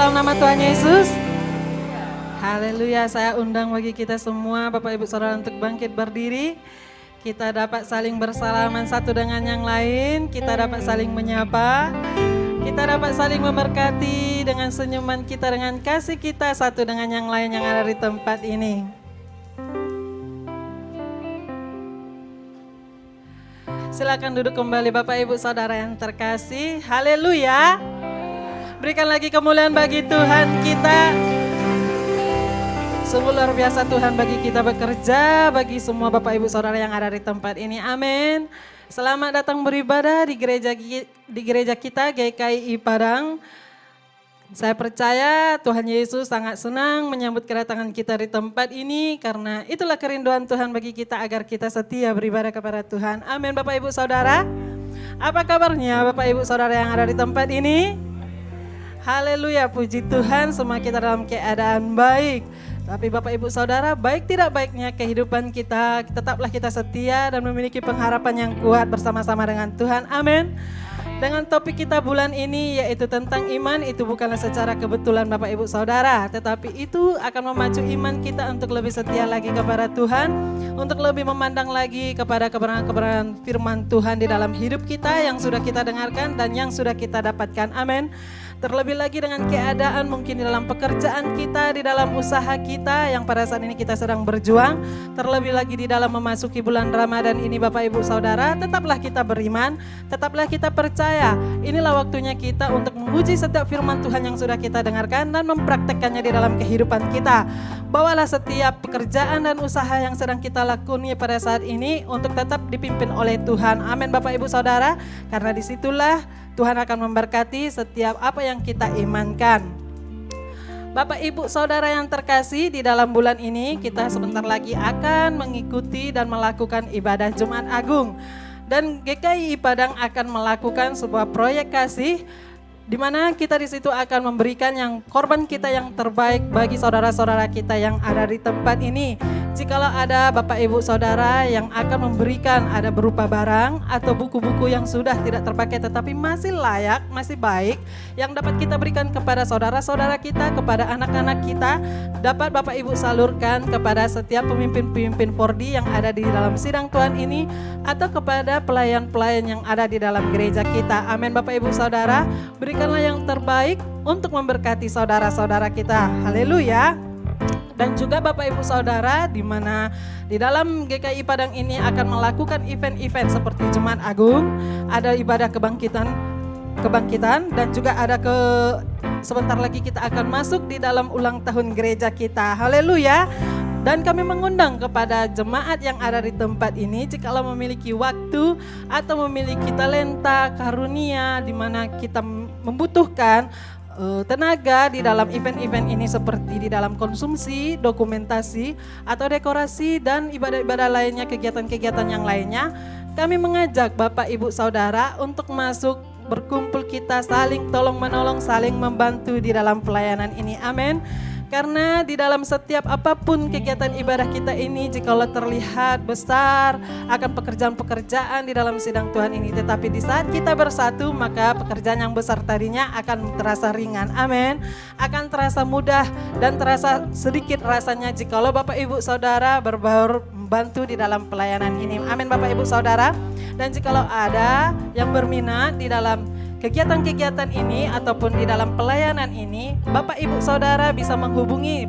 dalam nama Tuhan Yesus. Haleluya, saya undang bagi kita semua Bapak Ibu Saudara untuk bangkit berdiri. Kita dapat saling bersalaman satu dengan yang lain, kita dapat saling menyapa, kita dapat saling memberkati dengan senyuman kita, dengan kasih kita satu dengan yang lain yang ada di tempat ini. Silakan duduk kembali Bapak Ibu Saudara yang terkasih. Haleluya. Berikan lagi kemuliaan bagi Tuhan kita. Sungguh luar biasa Tuhan bagi kita bekerja, bagi semua Bapak Ibu Saudara yang ada di tempat ini. Amin. Selamat datang beribadah di gereja kita GKI Padang. Saya percaya Tuhan Yesus sangat senang menyambut kedatangan kita di tempat ini, karena itulah kerinduan Tuhan bagi kita agar kita setia beribadah kepada Tuhan. Amin Bapak Ibu Saudara. Apa kabarnya Bapak Ibu Saudara yang ada di tempat ini? Haleluya, puji Tuhan, semua kita dalam keadaan baik. Tapi Bapak Ibu Saudara, baik tidak baiknya kehidupan kita, tetaplah kita setia dan memiliki pengharapan yang kuat bersama-sama dengan Tuhan. Amin. Dengan topik kita bulan ini yaitu tentang iman, itu bukanlah secara kebetulan Bapak Ibu Saudara, tetapi itu akan memacu iman kita untuk lebih setia lagi kepada Tuhan, untuk lebih memandang lagi kepada kebenaran-kebenaran firman Tuhan di dalam hidup kita yang sudah kita dengarkan dan yang sudah kita dapatkan. Amin. Terlebih lagi dengan keadaan mungkin di dalam pekerjaan kita, di dalam usaha kita yang pada saat ini kita sedang berjuang. Terlebih lagi di dalam memasuki bulan Ramadan ini Bapak Ibu Saudara, tetaplah kita beriman, tetaplah kita percaya. Inilah waktunya kita untuk menguji setiap firman Tuhan yang sudah kita dengarkan dan mempraktekkannya di dalam kehidupan kita. Bawalah setiap pekerjaan dan usaha yang sedang kita lakoni pada saat ini untuk tetap dipimpin oleh Tuhan. Amin Bapak Ibu Saudara, karena disitulah Tuhan akan memberkati setiap apa yang kita imankan. Bapak Ibu Saudara yang terkasih, di dalam bulan ini kita sebentar lagi akan mengikuti dan melakukan ibadah Jumat Agung. Dan GKI Padang akan melakukan sebuah proyek kasih, di mana kita di situ akan memberikan yang korban kita yang terbaik bagi saudara-saudara kita yang ada di tempat ini. Jikalau ada Bapak Ibu Saudara yang akan memberikan, ada berupa barang atau buku-buku yang sudah tidak terpakai tetapi masih layak, masih baik, yang dapat kita berikan kepada saudara-saudara kita, kepada anak-anak kita, dapat Bapak Ibu salurkan kepada setiap pemimpin-pemimpin 4D yang ada di dalam sidang Tuhan ini, atau kepada pelayan-pelayan yang ada di dalam gereja kita. Amin Bapak Ibu Saudara, berikanlah yang terbaik untuk memberkati saudara-saudara kita. Haleluya. Dan juga Bapak Ibu Saudara, di mana di dalam GKI Padang ini akan melakukan event-event seperti Jumat Agung, ada ibadah kebangkitan dan juga ada sebentar lagi kita akan masuk di dalam ulang tahun gereja kita. Haleluya. Dan kami mengundang kepada jemaat yang ada di tempat ini, jikalau memiliki waktu atau memiliki talenta, karunia, di mana kita membutuhkan tenaga di dalam event-event ini, seperti di dalam konsumsi, dokumentasi, atau dekorasi, dan ibadah-ibadah lainnya, kegiatan-kegiatan yang lainnya. Kami mengajak Bapak Ibu Saudara untuk masuk, berkumpul, kita saling tolong-menolong, saling membantu di dalam pelayanan ini. Amin. Karena di dalam setiap apapun kegiatan ibadah kita ini, jikalau terlihat besar akan pekerjaan-pekerjaan di dalam sidang Tuhan ini, tetapi di saat kita bersatu, maka pekerjaan yang besar tadinya akan terasa ringan. Amin. Akan terasa mudah dan terasa sedikit rasanya jikalau Bapak Ibu Saudara berbaur membantu di dalam pelayanan ini. Amin Bapak Ibu Saudara. Dan jikalau ada yang berminat di dalam kegiatan-kegiatan ini ataupun di dalam pelayanan ini, Bapak Ibu Saudara bisa menghubungi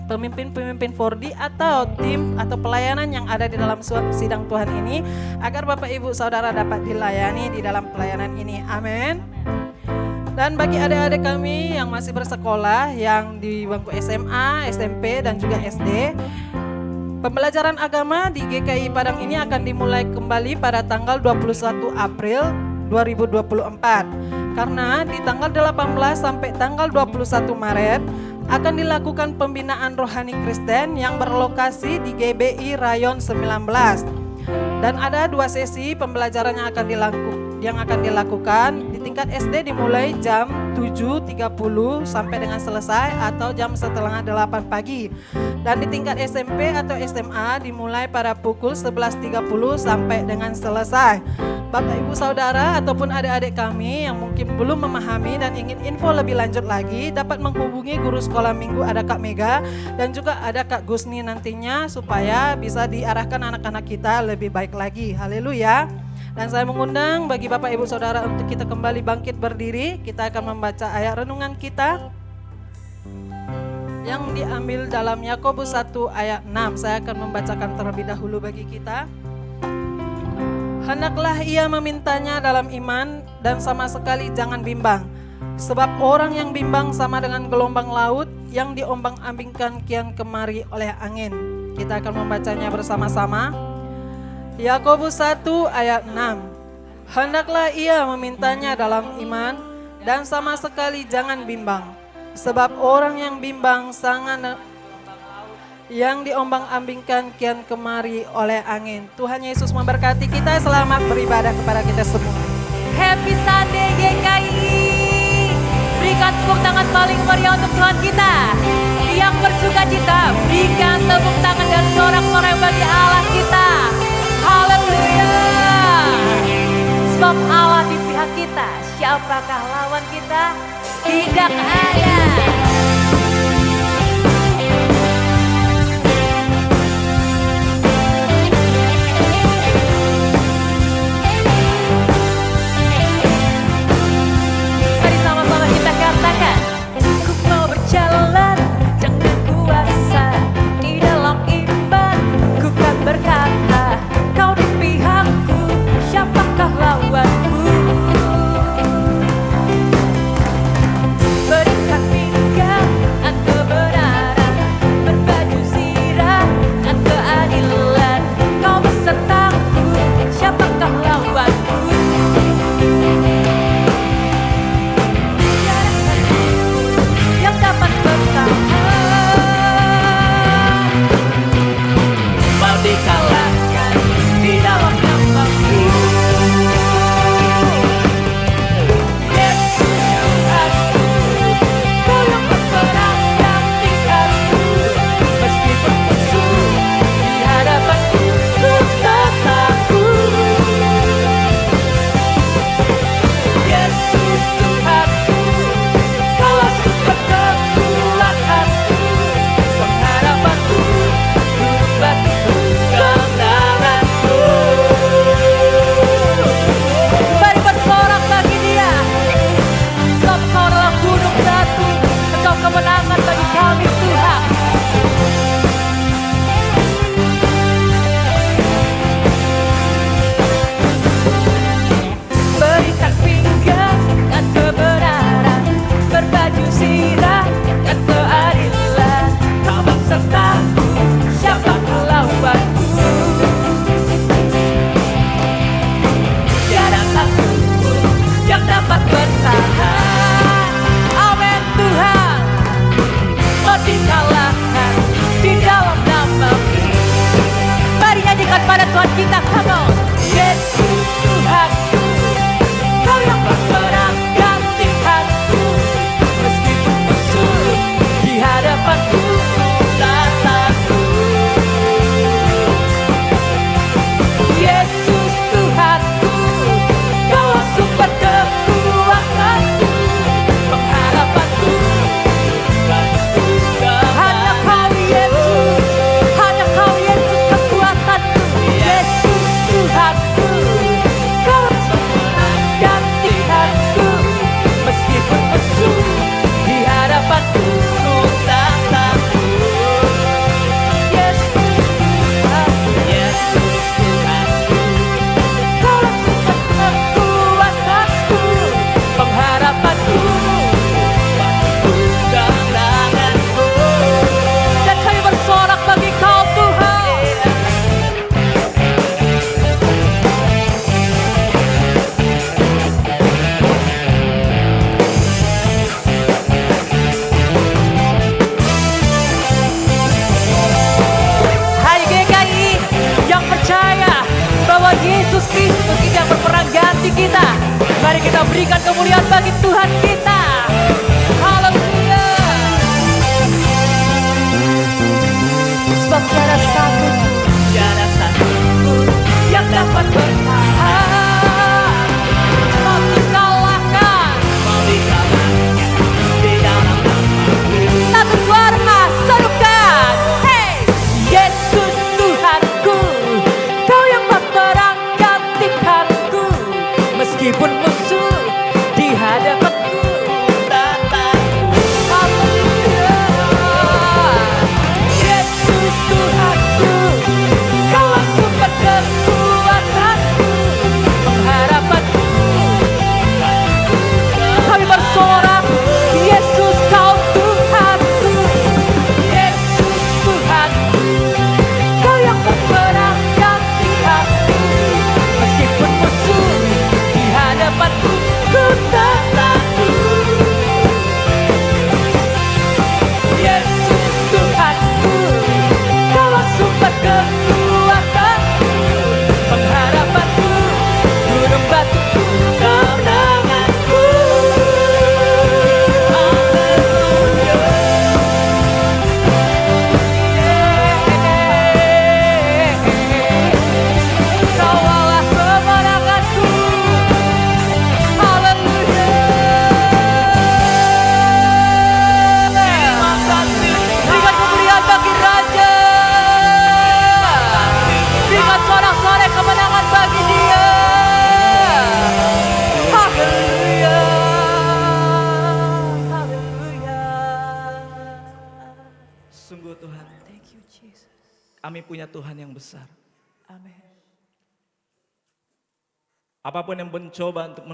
pemimpin-pemimpin 4D atau tim atau pelayanan yang ada di dalam sidang Tuhan ini, agar Bapak Ibu Saudara dapat dilayani di dalam pelayanan ini. Amin. Dan bagi adik-adik kami yang masih bersekolah, yang di bangku SMA, SMP, dan juga SD, pembelajaran agama di GKI Padang ini akan dimulai kembali pada tanggal 21 April 2024. Karena di tanggal 18 sampai tanggal 21 Maret akan dilakukan pembinaan rohani Kristen yang berlokasi di GBI Rayon 19. Dan ada 2 sesi pembelajaran yang akan dilakukan. Di tingkat SD dimulai jam 7.30 sampai dengan selesai, atau jam setengah 8 pagi. Dan di tingkat SMP atau SMA dimulai pada pukul 11.30 sampai dengan selesai. Bapak Ibu Saudara ataupun adik-adik kami yang mungkin belum memahami dan ingin info lebih lanjut lagi dapat menghubungi guru sekolah minggu, ada Kak Mega dan juga ada Kak Gusni nantinya supaya bisa diarahkan anak-anak kita lebih baik lagi. Haleluya. Dan saya mengundang bagi Bapak Ibu Saudara untuk kita kembali bangkit berdiri. Kita akan membaca ayat renungan kita yang diambil dalam Yakobus 1 ayat 6. Saya akan membacakan terlebih dahulu bagi kita. Hendaklah ia memintanya dalam iman dan sama sekali jangan bimbang. Sebab orang yang bimbang sama dengan gelombang laut yang diombang-ambingkan kian kemari oleh angin. Kita akan membacanya bersama-sama. Yakobus 1 ayat 6. Hendaklah ia memintanya dalam iman dan sama sekali jangan bimbang. Sebab orang yang bimbang sangat yang diombang-ambingkan kian kemari oleh angin. Tuhan Yesus memberkati kita. Selamat beribadah kepada kita semua. Happy Sunday GKI. Berikan tepuk tangan paling meriah untuk Tuhan kita. Yang bersuka cita, berikan tepuk tangan dan sorak-sorai bagi Allah kita. Haleluya. Sebab Allah di pihak kita, siapakah lawan kita? Tidak ada. Katakan, ku mau berjalan dengan kuasa di dalam iman. Ku kan berkata, kau di pihakku, siapakah lawanku? Berikan pinggang dan kebenaran, berbaju zirah dan keadilan. Kau besertaku, siapakah lawanku? Dikalahkan di dalam namamu. Yesus Tuhanku, Kau yang berperang gantikanku. Meskipun musuh di hadapanku, ku tak takut. Yesus Tuhanku, Kaulah sumber kekuatanku, pengharapanku, gunung batuku. Mari bersorak bagi Dia. Sebab Kau adalah gunung batu, Engkau kemenangan bagi kami Tuhan. Berikan pinggang dan kebenaran, berbaju zirah dan keadilan. Kau besertaku, siapakah lawanku? Yang dapat bertahan. Amin Tuhan. Oh dikalahkan di dalam namamu. Mari nyanyikan pada Tuhan kita. Come on. Yesus Tuhanku, Kau yang berperang gantikanku. Meskipun musuh di hadapanku, tak takut. Yesus Tuhanku, Kaulah sumber kekuatanku, pengharapanku, hanya Kau Yesus, hanya Kau Yesus kekuatanku. Yesus Tuhanku, Kaulah sumber gantikanku. Meskipun musuh di hadapanku, ku tak takut. Yesus Tuhanku, Yesus Tuhanku, Kaulah sumber kekuatanku, pengharapanku, kemenanganku. Dan kami bersorak bagi Kau Tuhan. Hai GKI yang percaya bahwa Yesus Kristus ini yang berperang ganti kita. Mari kita berikan kemuliaan bagi Tuhan kita. Haleluya. Sebab tiada satu yang dapat bertahan. kekuatanku, pengharapanku, gunung batuku, kemenanganku. Haleluya. Kau Allah kemenanganku. Haleluya. Terima kasih. Berikan kemuliaan bagi Raja. Berikan sorak-sorai kemenangan bagi Dia. Haleluya. Haleluya. Sungguh Tuhan, Thank you Jesus. kami punya Tuhan yang besar. Amin. Apapun yang mencoba untuk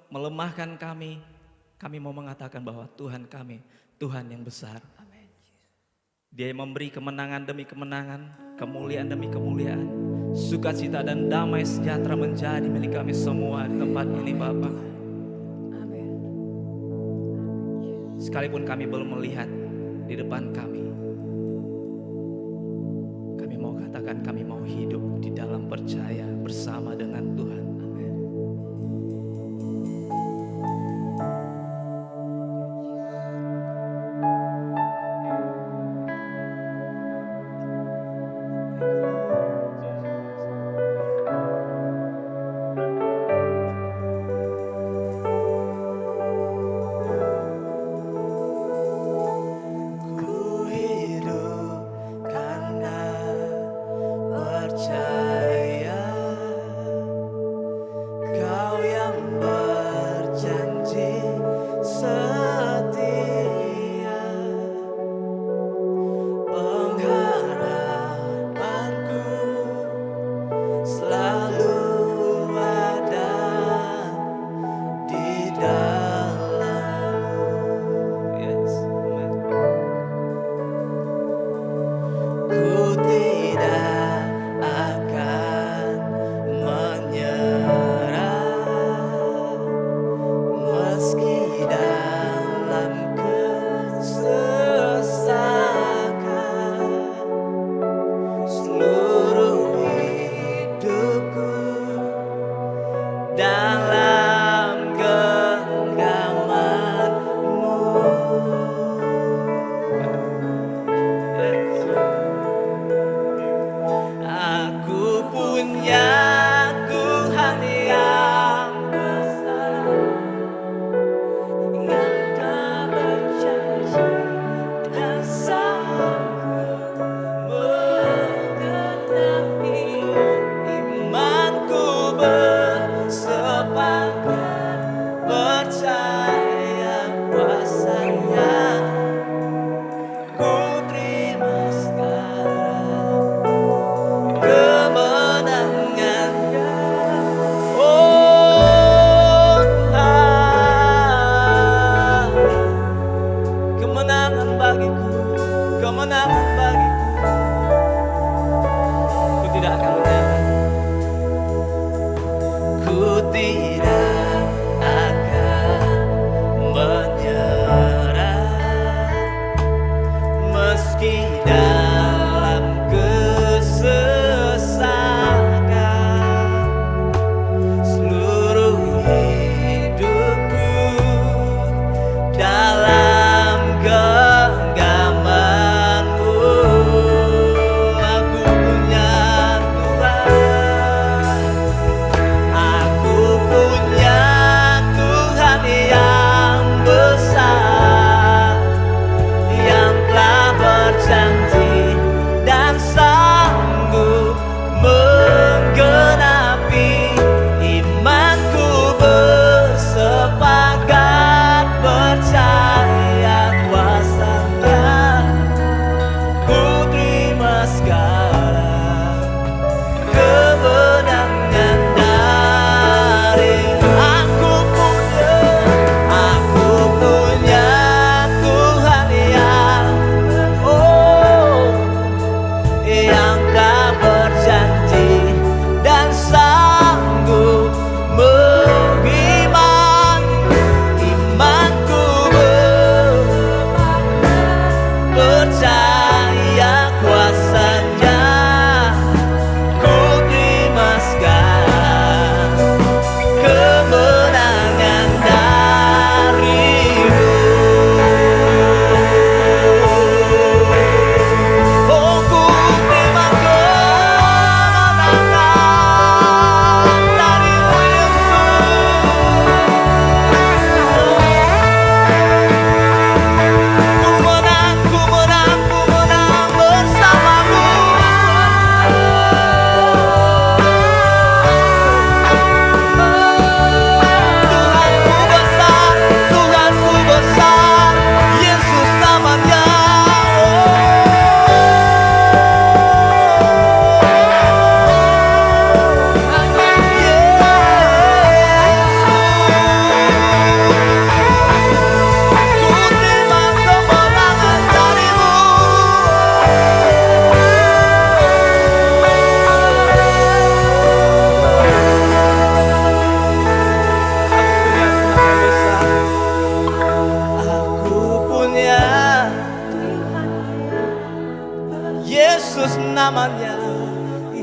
melemahkan kami mau mengatakan bahwa Tuhan kami, Tuhan yang besar. Amin. Dia yang memberi kemenangan demi kemenangan, kemuliaan demi kemuliaan. Sukacita dan damai sejahtera menjadi milik kami semua di tempat ini Bapa. Amin. Sekalipun kami belum melihat di depan kami mau katakan kami mau hidup di dalam percaya bersama dengan Tuhan. Amin. Ku hidup karena percaya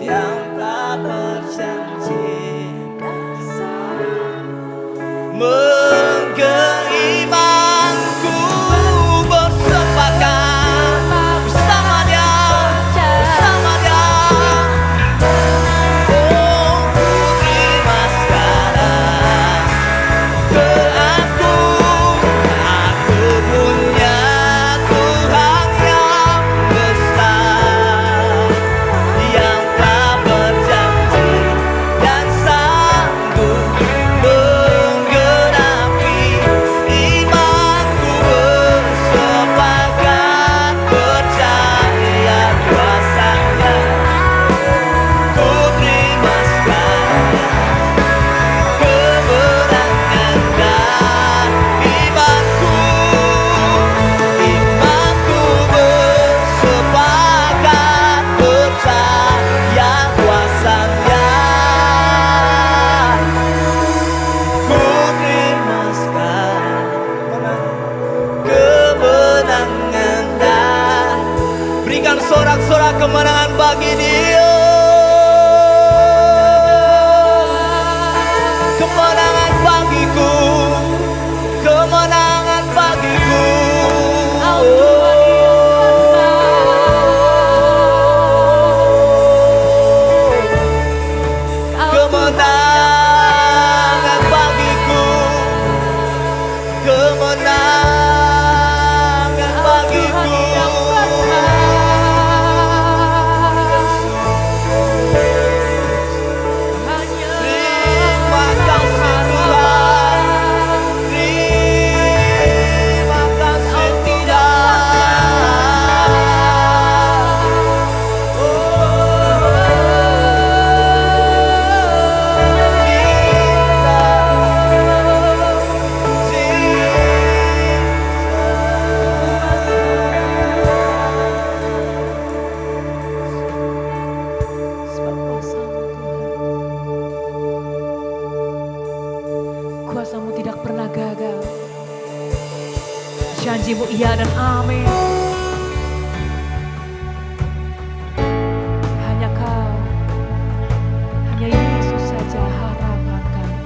yang telah berjanji mengimanku bersepakat bersama dia, bersama dia. Oh, ku terima sekarang ke aku punya Tuhan yang besar, yang telah berjanji dan sanggup menggenapi imanku bersepakat percaya kuasanya. Ku terima sekarang kemenangan dan imanku bersepakat percaya kuasanya. Ku terima sekarang kemenangan dan berikan sorak-sorak kemenangan bagi Dia. Kemenangan bagiku, kemenangan bagiku. Kemenangan bagiku, kemenangan bagiku. Terima kasih Tuhan, terima kasih Kuasamu tidak pernah gagal. Janjimu iya dan amin. Hanya kau, hanya Yesus saja harapan kami.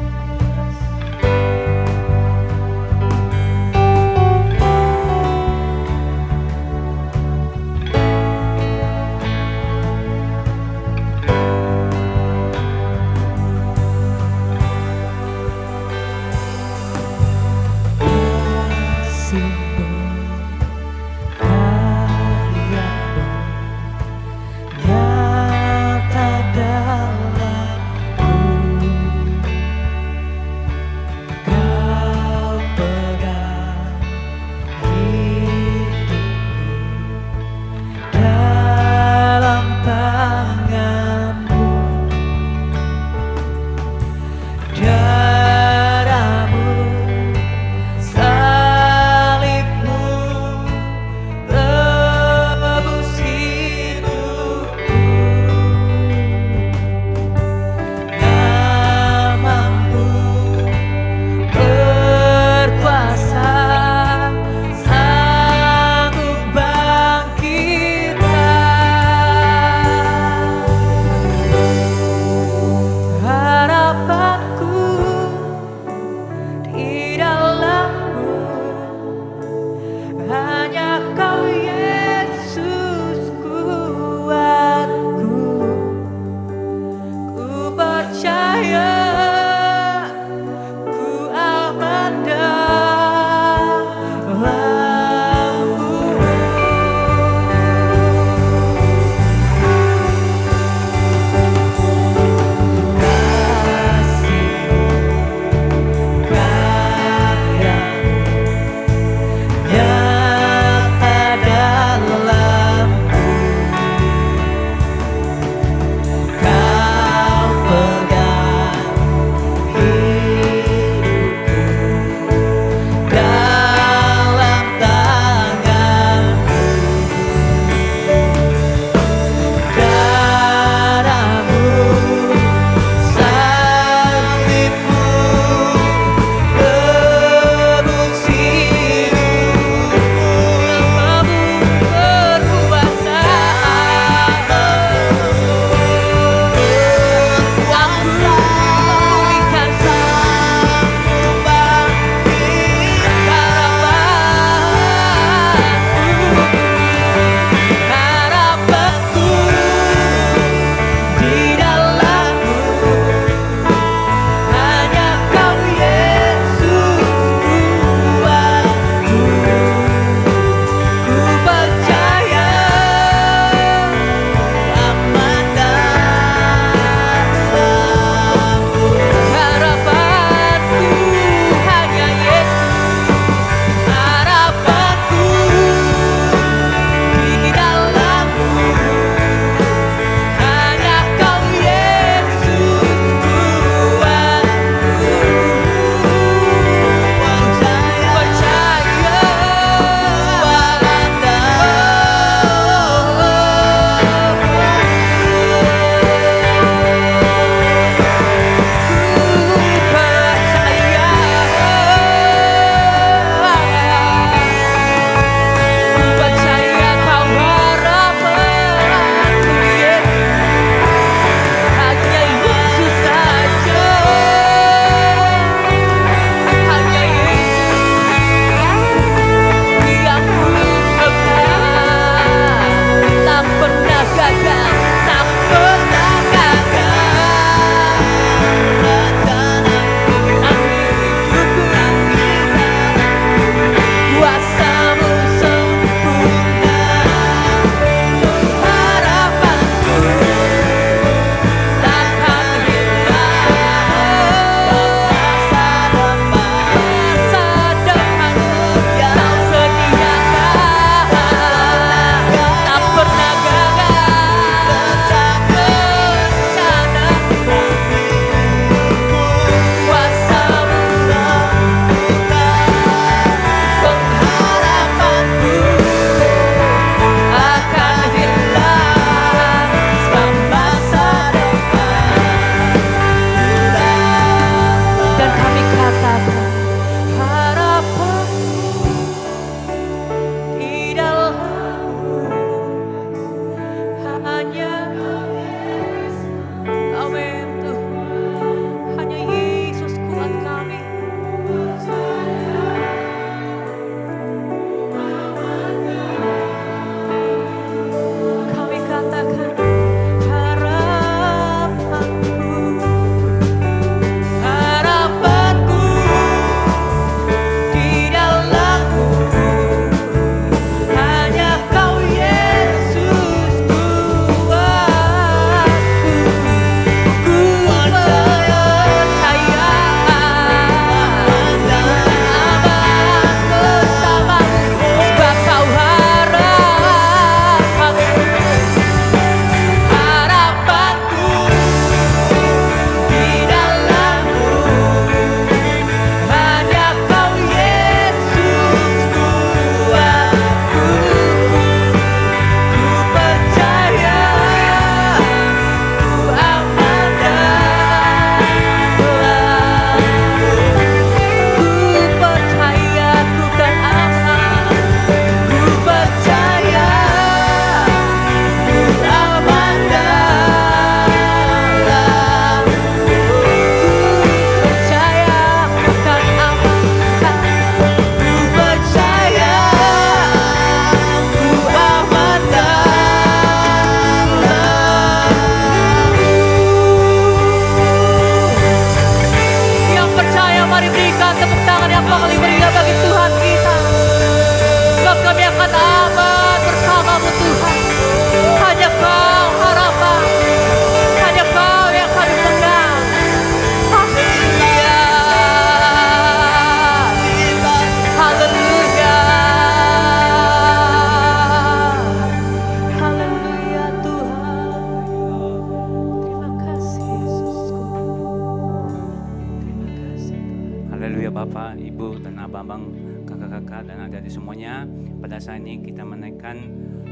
Bapak, Ibu, dan Abang-abang, kakak-kakak, dan adik-adik semuanya. Pada saat ini kita menaikkan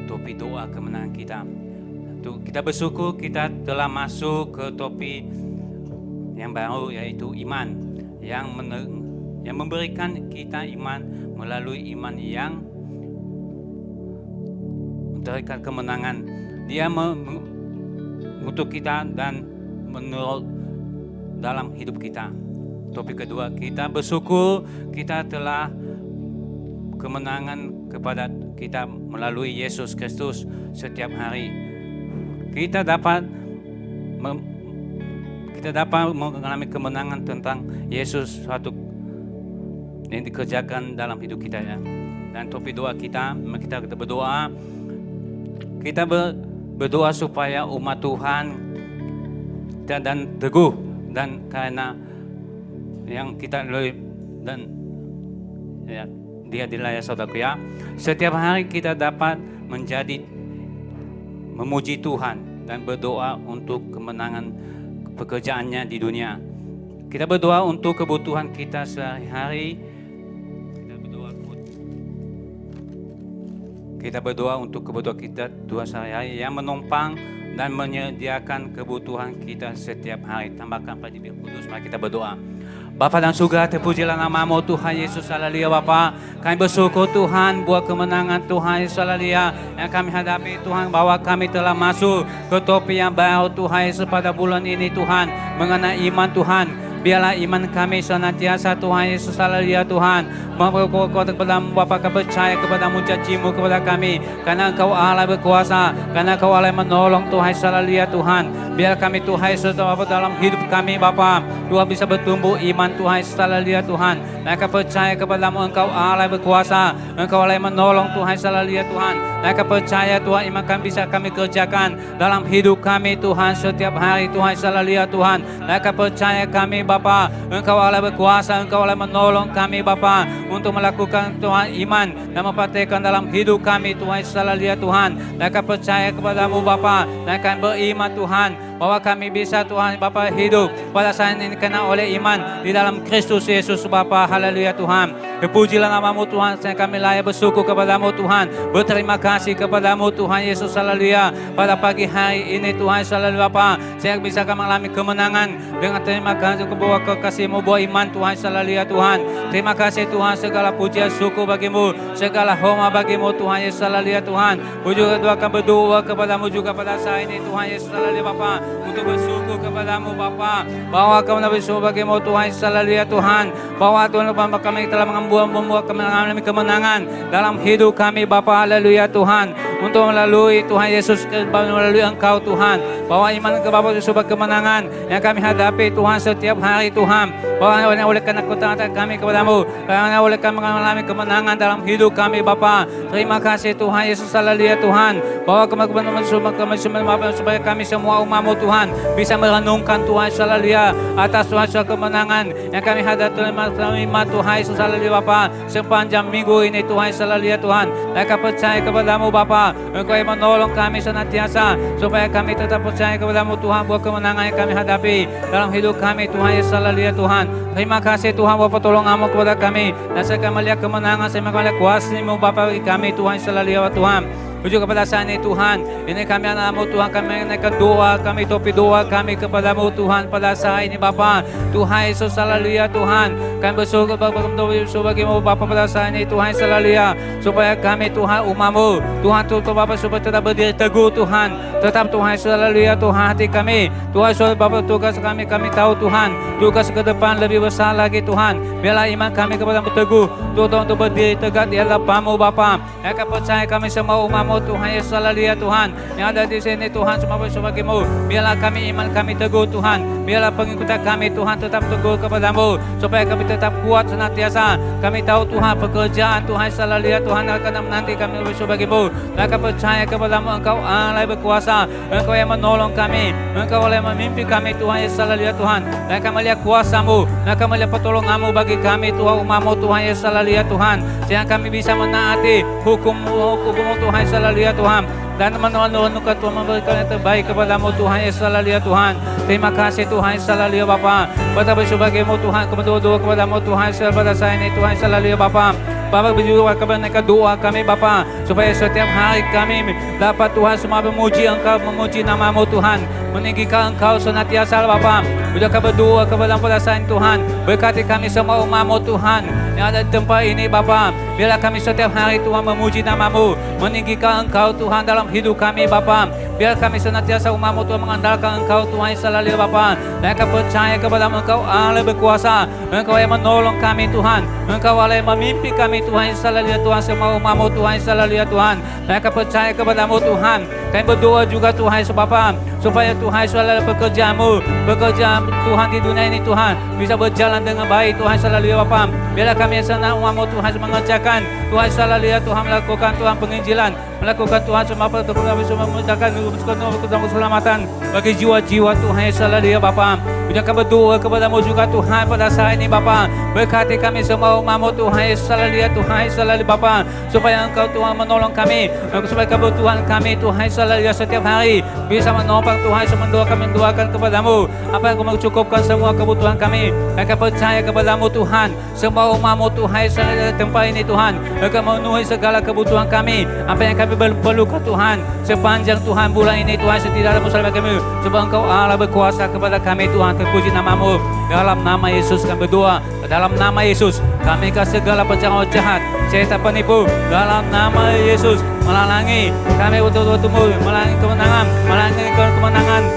topi doa kemenangan kita. Kita bersyukur kita telah masuk ke topi yang baru, yaitu iman, yang memberikan kita iman melalui iman yang memberikan kemenangan. Dia untuk kita dan menurut dalam hidup kita. Topik kedua, kita bersyukur kita telah kemenangan kepada kita melalui Yesus Kristus setiap hari. Kita dapat mengalami kemenangan tentang Yesus, suatu yang dikerjakan dalam hidup kita ya. Dan topik doa kita berdoa. Kita berdoa supaya umat Tuhan dan teguh, dan karena yang kita lalui dan ya, dia dilayar saudaraku ya. Setiap hari kita dapat memuji Tuhan dan berdoa untuk kemenangan pekerjaannya di dunia. Kita berdoa untuk kebutuhan kita sehari-hari. Kita berdoa untuk kebutuhan kita Tuhan sehari-hari yang menopang dan menyediakan kebutuhan kita setiap hari. Tambahkan pada Bibir Kudus, mari kita berdoa. Bapa dan surga, terpujilah nama-Mu Tuhan Yesus, haleluya Bapa. Kami bersyukur Tuhan buat kemenangan Tuhan Yesus, haleluya, yang kami hadapi Tuhan, bahwa kami telah masuk ke topi yang baru Tuhan Yesus pada bulan ini Tuhan, mengenai iman Tuhan. Biarlah iman kami senantiasa Tuhan Yesus, haleluya Tuhan, memperkuat kepada-Mu Bapa, kami percaya kepada-Mu, janji-Mu kepada kami, karena Engkau Allah berkuasa, karena Engkau Allah menolong Tuhan Yesus, haleluya Tuhan. Biar kami Tuhan Yesus dalam hidup kami Bapa, Tuhan bisa bertumbuh iman Tuhan Yesus, haleluya Tuhan. Dan kami percaya kepada-Mu, Engkau Allah berkuasa, Engkau Allah menolong Tuhan Yesus, haleluya Tuhan. Dan kami percaya Tuhan, iman kami bisa kami kerjakan dalam hidup kami Tuhan setiap hari Tuhan Yesus, haleluya Tuhan. Dan kami percaya kami Bapa, Engkau Allah berkuasa, Engkau Allah menolong kami Bapa untuk melakukan Tuhan iman dan mempraktikkan dalam hidup kami Tuhan Yesus, haleluya Tuhan. Dan kami percaya kepada-Mu Bapa, dan kami beriman Tuhan bahwa kami bisa Tuhan Bapa hidup pada saat ini kena oleh iman di dalam Kristus Yesus Bapa, haleluya Tuhan. Terpujilah nama-Mu Tuhan, saya kami layak bersyukur kepada-Mu Tuhan, berterima kasih kepada-Mu Tuhan Yesus, haleluya. Pada pagi hari ini Tuhan Yesus, haleluya Bapa, saya bisa mengalami kemenangan dengan terima kasih bahwa kekasih-Mu buat iman Tuhan Yesus, haleluya Tuhan. Terima kasih Tuhan, segala pujian syukur bagi-Mu, segala hormat bagi-Mu Tuhan Yesus, haleluya Tuhan. Juga akan berdoa kepada-Mu juga pada saat ini Tuhan Yesus, haleluya Bapa, untuk bersyukur kepada-Mu Bapa, bahwa Kau bersyukur bagi-Mu Tuhan Yesus, haleluya Tuhan, bahwa Tuhan Bapa kami telah membuat kemenangan dalam hidup kami Bapa, haleluya Tuhan, untuk melalui Tuhan Yesus, melalui Engkau Tuhan, bahwa iman ke Bapa sebuah kemenangan yang kami hadapi Tuhan setiap hari Tuhan, bahwa oleh karena ketaatan kami kepada-Mu, karena oleh kami mengalami kemenangan dalam hidup kami Bapa. Terima kasih Tuhan Yesus, haleluya Tuhan, bahwa supaya kami semua umat-Mu Tuhan bisa merenungkan Tuhan Yesus, haleluya, atas suatu kemenangan yang kami hadapi terima Tuhan Yesus, haleluya Bapa, sepanjang minggu ini Tuhan Yesus, haleluya Tuhan. Dan kami percaya kepada-Mu Bapa, Engkau yang menolong kami senantiasa supaya kami tetap percaya kepada-Mu Tuhan buat kemenangan yang kami hadapi dalam hidup kami Tuhan Yesus, haleluya Tuhan. Terima kasih Tuhan buat pertolongan-Mu kepada kami, dan saya akan melihat kemenangan, saya akan melihat kuasa-Mu Bapa bagi kami Tuhan Yesus, haleluya Tuhan. Juga kepada saat ini Tuhan, ini kami anak-Mu Tuhan, kami menaikkan doa kami, topi doa kami kepada-Mu Tuhan pada saat ini Bapa, Tuhan Yesus, haleluya Tuhan. Kami bersyukur bagi-Mu Bapa pada saat ini Tuhan Yesus, haleluya, supaya kami Tuhan umat-Mu Tuhan tutup Bapa, supaya tetap berdiri teguh Tuhan, tetap Tuhan Yesus, haleluya Tuhan. Hati kami Tuhan Yesus Bapa, tugas kami tahu Tuhan, tugas ke depan lebih besar lagi Tuhan. Biarlah iman kami kepada-Mu teguh Tuhan, untuk berdiri tegak di hadapan-Mu Bapa. Yang kami percaya kami semua umat-Mu Tuhan Yesus, haleluya Tuhan, yang ada di sini Tuhan, semua bersyukur bagi-Mu. Biarlah kami iman kami teguh Tuhan, biarlah pengikutan kami Tuhan tetap teguh kepada-Mu, supaya kami tetap kuat senantiasa. Kami tahu Tuhan pekerjaan Tuhan Yesus, haleluya Tuhan, akan menanti kami bersyukur bagi-Mu. Dan kami percaya kepada-Mu, Engkau Allah berkuasa, Engkau yang menolong kami, Engkau yang memimpin kami Tuhan Yesus, haleluya Tuhan. Dan kami melihat kuasa-Mu, dan kami melihat pertolongan-Mu bagi kami Tuhan, umat-Mu Tuhan Yesus, haleluya Tuhan, sehingga kami bisa menaati hukum-Mu Tuhan Yesus, haleluya Tuhan. dan menolong-nolong Tuhan memberikan yang terbaik kepadamu Tuhan Yesus haleluya Tuhan. Terima kasih Tuhan Yesus haleluya Bapa. Bapa sebagaimana Tuhan kami berdoa kepadamu Tuhan Yesus pada saat ini Tuhan Yesus haleluya Bapa. Bapa berdoa kepada doa kami Bapa supaya setiap hari kami dapat Tuhan semua memuji Engkau, memuji nama-Mu Tuhan, meninggikan Engkau senantiasa Bapa. Bila kami berdoa kepada pada saat ini Tuhan, berkati kami semua umat-Mu Tuhan yang ada di tempat ini Bapa. Bila kami setiap hari Tuhan memuji nama-Mu, meninggikan Engkau Tuhan dalam hidup kami Bapa. Biar kami senantiasa umat-Mu Tuhan mengandalkan Engkau Tuhan Yesus haleluya Bapa. Dan kami percaya kepada Engkau Allah berkuasa, Engkau yang menolong kami Tuhan, Engkau Allah yang memimpin kami Tuhan Yesus haleluya Tuhan, semua umat-Mu Tuhan Yesus haleluya Tuhan. Dan kami percaya kepada-Mu Tuhan. Kami berdoa juga Tuhan Yesus Bapa, supaya Tuhan Yesus haleluya pekerjaan Tuhan di dunia ini Tuhan bisa berjalan dengan baik Tuhan Yesus haleluya Bapa. Biarlah kami senang umat-Mu Tuhan mengerjakan Tuhan Yesus haleluya Tuhan, melakukan Tuhan penginjilan, melakukan Tuhan semua kami semua memudahkan keselamatan bagi jiwa-jiwa Tuhan Yesus haleluya Bapa. Bila kami berdoa kepada-Mu juga Tuhan pada saat ini Bapa, berkati kami semua umat-Mu Tuhan Yesus haleluya Tuhan Yesus haleluya Bapa, supaya Engkau Tuhan menolong kami, supaya kebutuhan kami Tuhan Yesus haleluya setiap hari bisa menopang Tuhan Yesus, mendoakan kepada-Mu apa yang Kau mencukupkan semua kebutuhan kami. Kami percaya kepada-Mu Tuhan, semua umat-Mu Tuhan Yesus haleluya tempat ini Tuhan, Engkau memenuhi segala kebutuhan kami, apa yang kami perlukan Tuhan sepanjang Tuhan bulan ini Tuhan, tidak ada masalah bagi kami, sebab Engkau Allah berkuasa kepada kami Tuhan. Terpuji nama-Mu, dalam nama Yesus kami berdoa, dalam nama Yesus kami kasih segala pencerahan jahat, setan penipu, dalam nama Yesus melangi kami untuk bertumbuh, melangi kemenangan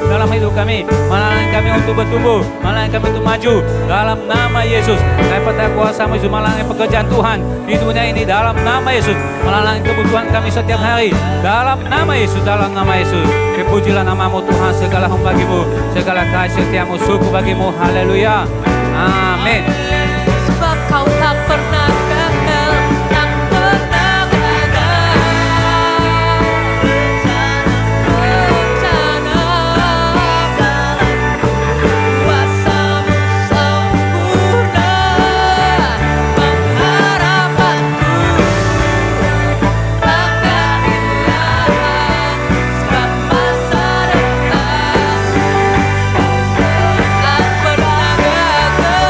dalam hidup kami, melangi kami untuk bertumbuh, melangi kami untuk maju, dalam nama Yesus. Kami percaya kuasa-Mu Yesus, melangi pekerjaan Tuhan di dunia ini, dalam nama Yesus, melangi kebutuhan kami setiap hari, dalam nama Yesus, dalam nama Yesus. Terpujilah nama-Mu Tuhan, segala hamba bagi-Mu, segala kasih setiamu, syukur bagi-Mu, haleluya, amin. Sebab Kau tak pernah gagal, tak pernah gagal. Rencana kuasa-Mu sempurna, pengharapanku takkan hilang, sebab masa depan tak pernah gagal.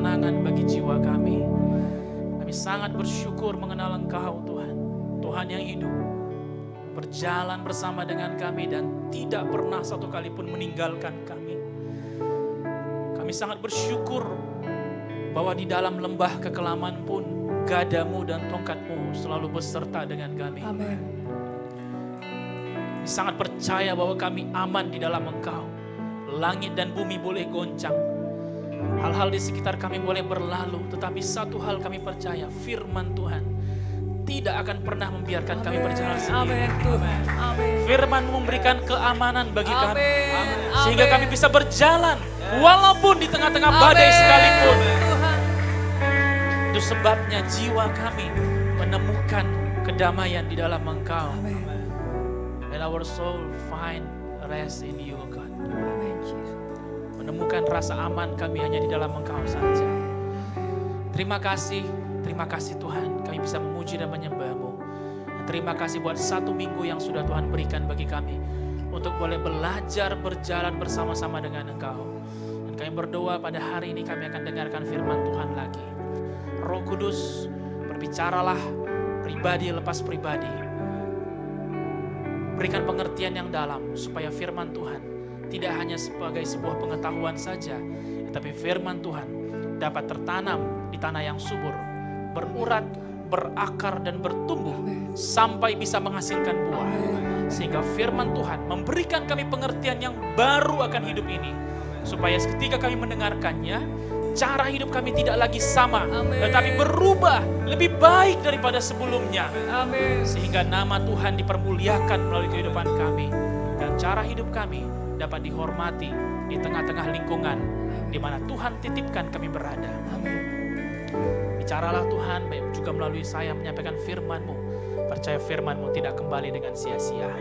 ketenangan bagi jiwa kami. Kami sangat bersyukur mengenal Engkau Tuhan. Tuhan yang hidup, berjalan bersama dengan kami dan tidak pernah satu kali pun meninggalkan kami. Kami sangat bersyukur bahwa di dalam lembah kekelaman pun gadamu dan tongkatmu selalu beserta dengan kami. Amin. Kami sangat percaya bahwa kami aman di dalam Engkau. Langit dan bumi boleh goncang. Hal-hal di sekitar kami boleh berlalu. Tetapi satu hal kami percaya, firman Tuhan tidak akan pernah membiarkan kami berjalan sendiri. Amin Tuhan. Amin. Firman memberikan keamanan bagi kami. Amin. Sehingga Amin. kami bisa berjalan walaupun di tengah-tengah badai sekalipun. Tuhan. Itu sebabnya jiwa kami menemukan kedamaian di dalam Engkau. Amin. And our soul find rest in you, God. Amin, Jesus. Menemukan rasa aman kami hanya di dalam Engkau saja. Terima kasih Tuhan, kami bisa memuji dan menyembah-Mu. Dan terima kasih buat 1 minggu yang sudah Tuhan berikan bagi kami untuk boleh belajar berjalan bersama-sama dengan Engkau. Dan kami berdoa pada hari ini kami akan dengarkan firman Tuhan lagi. Roh Kudus, berbicaralah pribadi lepas pribadi. Berikan pengertian yang dalam supaya firman Tuhan tidak hanya sebagai sebuah pengetahuan saja, tetapi firman Tuhan dapat tertanam di tanah yang subur, berurat, berakar dan bertumbuh sampai bisa menghasilkan buah. Sehingga firman Tuhan memberikan kami pengertian yang baru akan hidup ini. Supaya ketika kami mendengarkannya, cara hidup kami tidak lagi sama, tetapi berubah lebih baik daripada sebelumnya. Amin. Sehingga nama Tuhan dipermuliakan melalui kehidupan kami. Dan cara hidup kami dapat dihormati di tengah-tengah lingkungan di mana Tuhan titipkan kami berada. Bicaralah Tuhan, baik juga melalui saya menyampaikan firman-Mu. Percaya firman-Mu tidak kembali dengan sia-sia.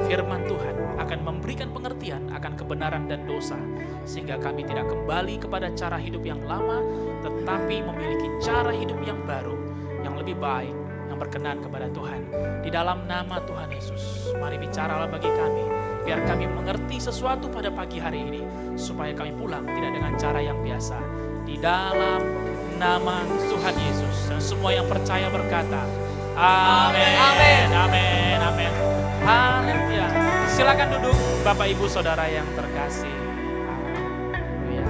Firman Tuhan akan memberikan pengertian akan kebenaran dan dosa. Sehingga kami tidak kembali kepada cara hidup yang lama, tetapi memiliki cara hidup yang baru, yang lebih baik, yang berkenan kepada Tuhan. Di dalam nama Tuhan Yesus, mari bicaralah bagi kami. Biar kami mengerti sesuatu pada pagi hari ini. Supaya kami pulang tidak dengan cara yang biasa. Di dalam nama Tuhan Yesus. Dan semua yang percaya berkata, amin, Amin. amin, amin. Haleluya. Silakan duduk Bapak Ibu Saudara yang terkasih. Haleluya.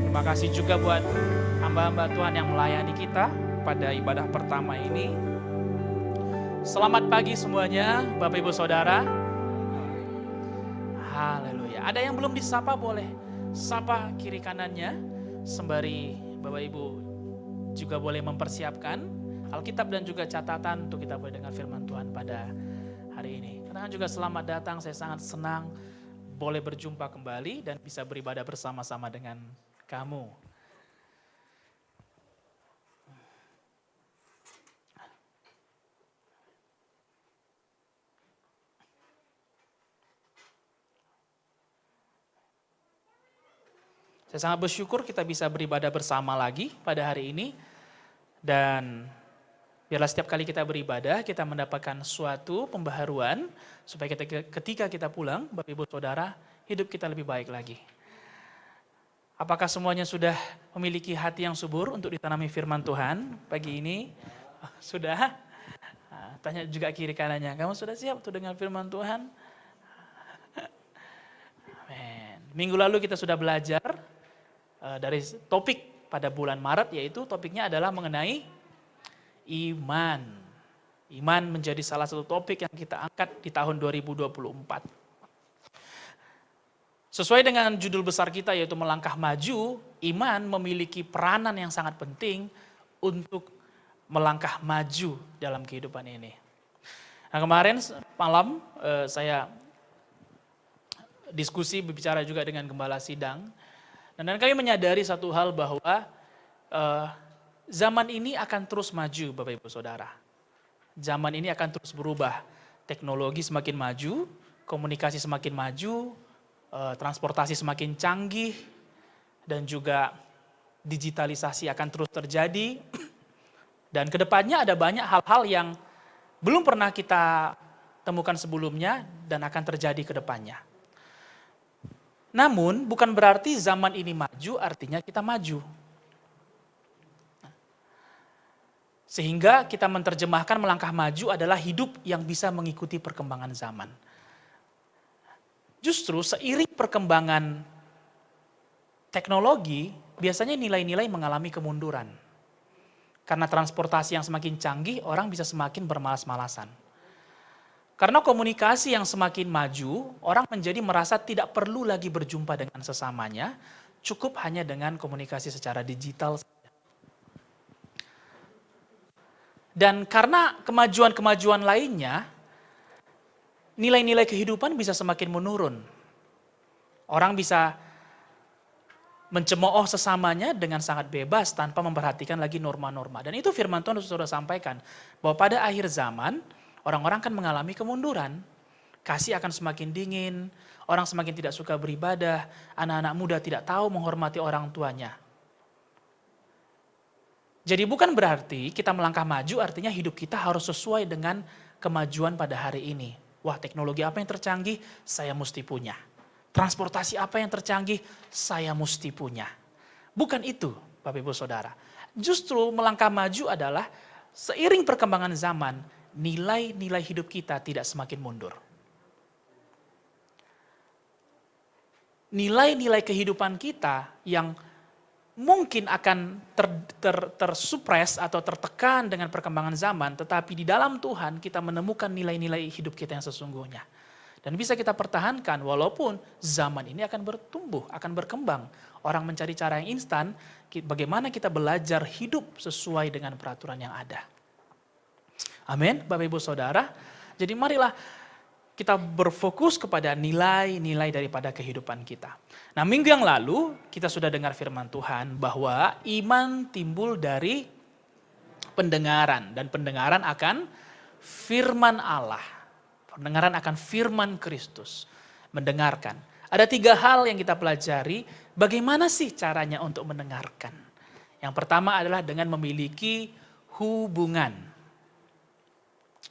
Terima kasih juga buat hamba-hamba Tuhan yang melayani kita pada ibadah pertama ini. Selamat pagi semuanya, Bapak Ibu Saudara. Haleluya. Ada yang belum disapa boleh sapa kiri kanannya. Sembari Bapak Ibu juga boleh mempersiapkan Alkitab dan juga catatan untuk kita boleh dengar firman Tuhan pada hari ini. Katakan juga selamat datang, saya sangat senang boleh berjumpa kembali dan bisa beribadah bersama-sama dengan kamu. Saya sangat bersyukur kita bisa beribadah bersama lagi pada hari ini. Dan biarlah setiap kali kita beribadah, kita mendapatkan suatu pembaharuan. Supaya ketika kita pulang, Bapak Ibu Saudara, hidup kita lebih baik lagi. Apakah semuanya sudah memiliki hati yang subur untuk ditanami firman Tuhan pagi ini? Sudah? Tanya juga kiri kanannya, kamu sudah siap untuk dengar firman Tuhan? Amin. Minggu lalu kita sudah belajar dari topik pada bulan Maret, yaitu topiknya adalah mengenai iman. Iman menjadi salah satu topik yang kita angkat di tahun 2024. Sesuai dengan judul besar kita yaitu melangkah maju, iman memiliki peranan yang sangat penting untuk melangkah maju dalam kehidupan ini. Nah, kemarin malam saya diskusi berbicara juga dengan Gembala Sidang. Dan kami menyadari satu hal bahwa zaman ini akan terus maju Bapak Ibu Saudara. Zaman ini akan terus berubah. Teknologi semakin maju, komunikasi semakin maju, transportasi semakin canggih, dan juga digitalisasi akan terus terjadi. Dan kedepannya ada banyak hal-hal yang belum pernah kita temukan sebelumnya dan akan terjadi kedepannya. Namun bukan berarti zaman ini maju artinya kita maju. Sehingga kita menerjemahkan melangkah maju adalah hidup yang bisa mengikuti perkembangan zaman. Justru seiring perkembangan teknologi, biasanya nilai-nilai mengalami kemunduran. Karena transportasi yang semakin canggih, orang bisa semakin bermalas-malasan. Karena komunikasi yang semakin maju, orang menjadi merasa tidak perlu lagi berjumpa dengan sesamanya, cukup hanya dengan komunikasi secara digital. Dan karena kemajuan-kemajuan lainnya, nilai-nilai kehidupan bisa semakin menurun. Orang bisa mencemooh sesamanya dengan sangat bebas tanpa memperhatikan lagi norma-norma. Dan itu firman Tuhan sudah sampaikan, bahwa pada akhir zaman, orang-orang akan mengalami kemunduran. Kasih akan semakin dingin, orang semakin tidak suka beribadah, anak-anak muda tidak tahu menghormati orang tuanya. Jadi bukan berarti kita melangkah maju artinya hidup kita harus sesuai dengan kemajuan pada hari ini. Wah, teknologi apa yang tercanggih, saya mesti punya. Transportasi apa yang tercanggih, saya mesti punya. Bukan itu, Bapak Ibu Saudara. Justru melangkah maju adalah seiring perkembangan zaman, nilai-nilai hidup kita tidak semakin mundur. Nilai-nilai kehidupan kita yang mungkin akan tersupres atau tertekan dengan perkembangan zaman, tetapi di dalam Tuhan kita menemukan nilai-nilai hidup kita yang sesungguhnya. Dan bisa kita pertahankan walaupun zaman ini akan bertumbuh, akan berkembang. Orang mencari cara yang instan, bagaimana kita belajar hidup sesuai dengan peraturan yang ada. Amin, Bapak Ibu Saudara. Jadi marilah kita berfokus kepada nilai-nilai daripada kehidupan kita. Nah, minggu yang lalu kita sudah dengar firman Tuhan bahwa iman timbul dari pendengaran. Dan pendengaran akan firman Allah. Pendengaran akan firman Kristus. Mendengarkan. Ada 3 hal yang kita pelajari, bagaimana sih caranya untuk mendengarkan. Yang pertama adalah dengan memiliki hubungan.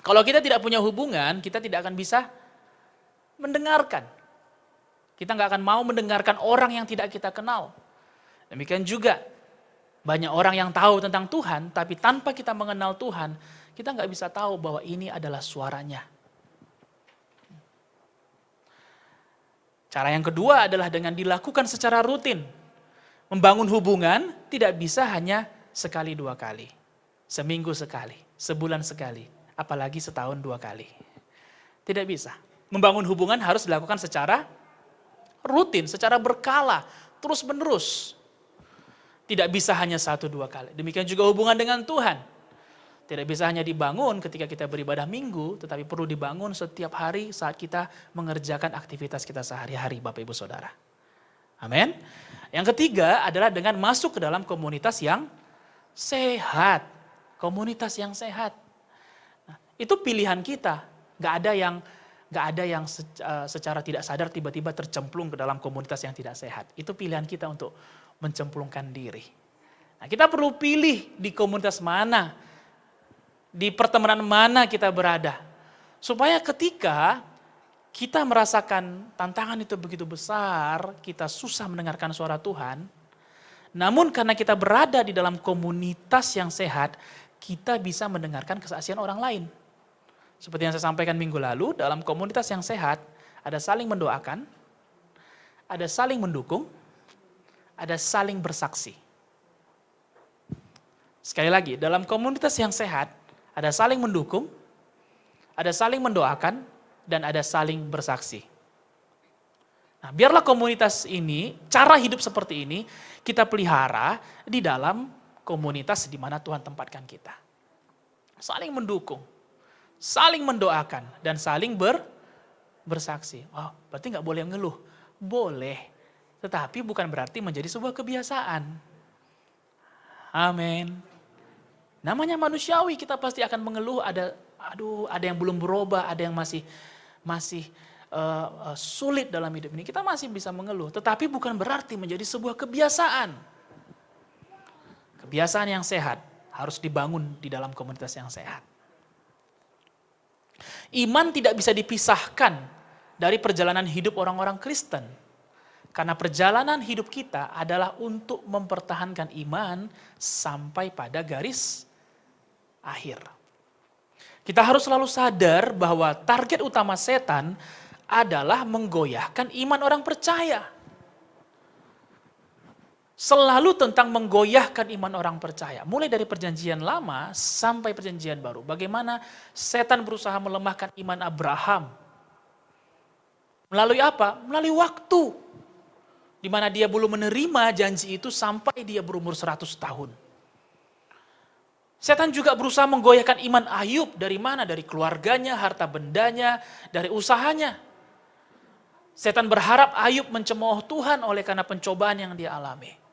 Kalau kita tidak punya hubungan, kita tidak akan bisa mendengarkan. Kita nggak akan mau mendengarkan orang yang tidak kita kenal. Demikian juga banyak orang yang tahu tentang Tuhan, tapi tanpa kita mengenal Tuhan, kita nggak bisa tahu bahwa ini adalah suaranya. Cara yang kedua adalah dengan dilakukan secara rutin. Membangun hubungan tidak bisa hanya sekali 2 kali. Seminggu sekali, sebulan sekali, apalagi setahun 2 kali. Tidak bisa. Membangun hubungan harus dilakukan secara rutin, secara berkala, terus menerus. Tidak bisa hanya 1-2 kali. Demikian juga hubungan dengan Tuhan. Tidak bisa hanya dibangun ketika kita beribadah minggu, tetapi perlu dibangun setiap hari saat kita mengerjakan aktivitas kita sehari-hari, Bapak Ibu Saudara. Amin. Yang ketiga adalah dengan masuk ke dalam komunitas yang sehat. Komunitas yang sehat. Nah, itu pilihan kita. Gak ada yang secara tidak sadar tiba-tiba tercemplung ke dalam komunitas yang tidak sehat. Itu pilihan kita untuk mencemplungkan diri. Nah, kita perlu pilih di komunitas mana, di pertemanan mana kita berada. Supaya ketika kita merasakan tantangan itu begitu besar, kita susah mendengarkan suara Tuhan, namun karena kita berada di dalam komunitas yang sehat, kita bisa mendengarkan kesaksian orang lain. Seperti yang saya sampaikan minggu lalu, dalam komunitas yang sehat, ada saling mendoakan, ada saling mendukung, ada saling bersaksi. Sekali lagi, dalam komunitas yang sehat, ada saling mendukung, ada saling mendoakan, dan ada saling bersaksi. Nah, biarlah komunitas ini, cara hidup seperti ini, kita pelihara di dalam komunitas di mana Tuhan tempatkan kita. Saling mendukung, saling mendoakan, dan saling bersaksi. Oh, berarti nggak boleh ngeluh. Boleh, tetapi bukan berarti menjadi sebuah kebiasaan. Amin. Namanya manusiawi, kita pasti akan mengeluh, ada yang belum berubah, ada yang masih sulit dalam hidup ini. Kita masih bisa mengeluh, tetapi bukan berarti menjadi sebuah kebiasaan. Kebiasaan yang sehat harus dibangun di dalam komunitas yang sehat. Iman tidak bisa dipisahkan dari perjalanan hidup orang-orang Kristen. Karena perjalanan hidup kita adalah untuk mempertahankan iman sampai pada garis akhir. Kita harus selalu sadar bahwa target utama setan adalah menggoyahkan iman orang percaya. Selalu tentang menggoyahkan iman orang percaya. Mulai dari perjanjian lama sampai perjanjian baru. Bagaimana setan berusaha melemahkan iman Abraham. Melalui apa? Melalui waktu. Di mana dia belum menerima janji itu sampai dia berumur 100 tahun. Setan juga berusaha menggoyahkan iman Ayub. Dari mana? Dari keluarganya, harta bendanya, dari usahanya. Setan berharap Ayub mencemooh Tuhan oleh karena pencobaan yang dia alami.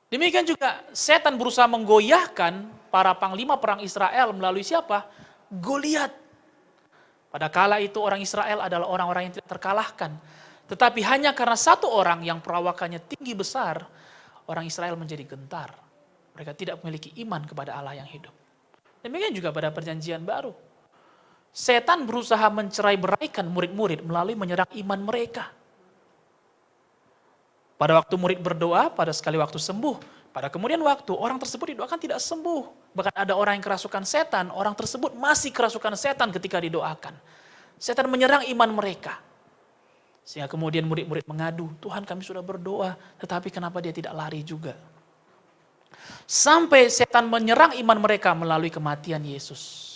Demikian juga setan berusaha menggoyahkan para panglima perang Israel melalui siapa? Goliat. Pada kala itu orang Israel adalah orang-orang yang tidak terkalahkan. Tetapi hanya karena satu orang yang perawakannya tinggi besar, orang Israel menjadi gentar. Mereka tidak memiliki iman kepada Allah yang hidup. Demikian juga pada perjanjian baru. Setan berusaha mencerai-beraikan murid-murid melalui menyerang iman mereka. Pada waktu murid berdoa, pada sekali waktu sembuh. Pada kemudian waktu, orang tersebut didoakan tidak sembuh. Bahkan ada orang yang kerasukan setan, orang tersebut masih kerasukan setan ketika didoakan. Setan menyerang iman mereka. Sehingga kemudian murid-murid mengadu, Tuhan kami sudah berdoa, tetapi kenapa dia tidak lari juga? Sampai setan menyerang iman mereka melalui kematian Yesus.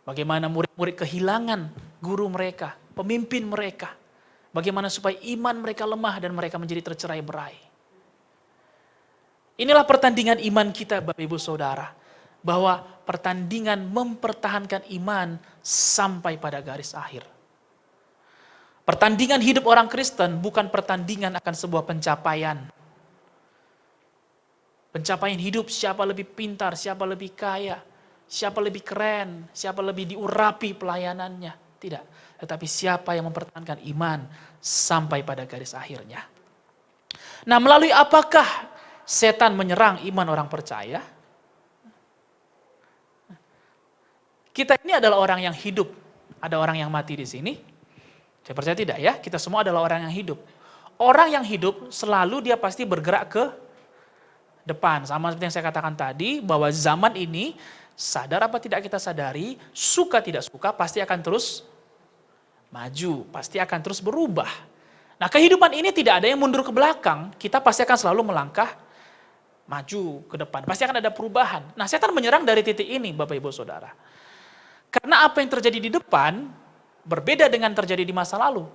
Bagaimana murid-murid kehilangan guru mereka, pemimpin mereka. Bagaimana supaya iman mereka lemah dan mereka menjadi tercerai-berai. Inilah pertandingan iman kita Bapak Ibu Saudara. Bahwa pertandingan mempertahankan iman sampai pada garis akhir. Pertandingan hidup orang Kristen bukan pertandingan akan sebuah pencapaian. Pencapaian hidup siapa lebih pintar, siapa lebih kaya, siapa lebih keren, siapa lebih diurapi pelayanannya. Tidak. Tetapi siapa yang mempertahankan iman sampai pada garis akhirnya. Nah, melalui apakah setan menyerang iman orang percaya? Kita ini adalah orang yang hidup. Ada orang yang mati di sini. Saya percaya tidak ya, kita semua adalah orang yang hidup. Orang yang hidup selalu dia pasti bergerak ke depan. Sama seperti yang saya katakan tadi, bahwa zaman ini, sadar apa tidak kita sadari, suka tidak suka, pasti akan terus maju, pasti akan terus berubah. Nah, kehidupan ini tidak ada yang mundur ke belakang, kita pasti akan selalu melangkah maju ke depan, pasti akan ada perubahan. Nah, setan menyerang dari titik ini, Bapak Ibu Saudara. Karena apa yang terjadi di depan, berbeda dengan terjadi di masa lalu.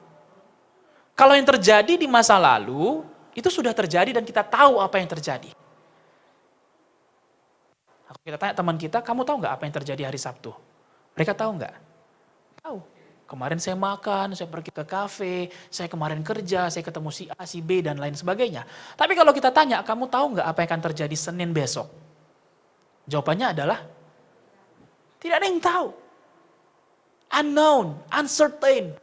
Kalau yang terjadi di masa lalu, itu sudah terjadi dan kita tahu apa yang terjadi. Kita tanya teman kita, kamu tahu nggak apa yang terjadi hari Sabtu? Mereka tahu nggak? Tahu. Kemarin saya makan, saya pergi ke kafe, saya kemarin kerja, saya ketemu si A, si B, dan lain sebagainya. Tapi kalau kita tanya, kamu tahu nggak apa yang akan terjadi Senin besok? Jawabannya adalah, tidak ada yang tahu. Unknown, uncertain.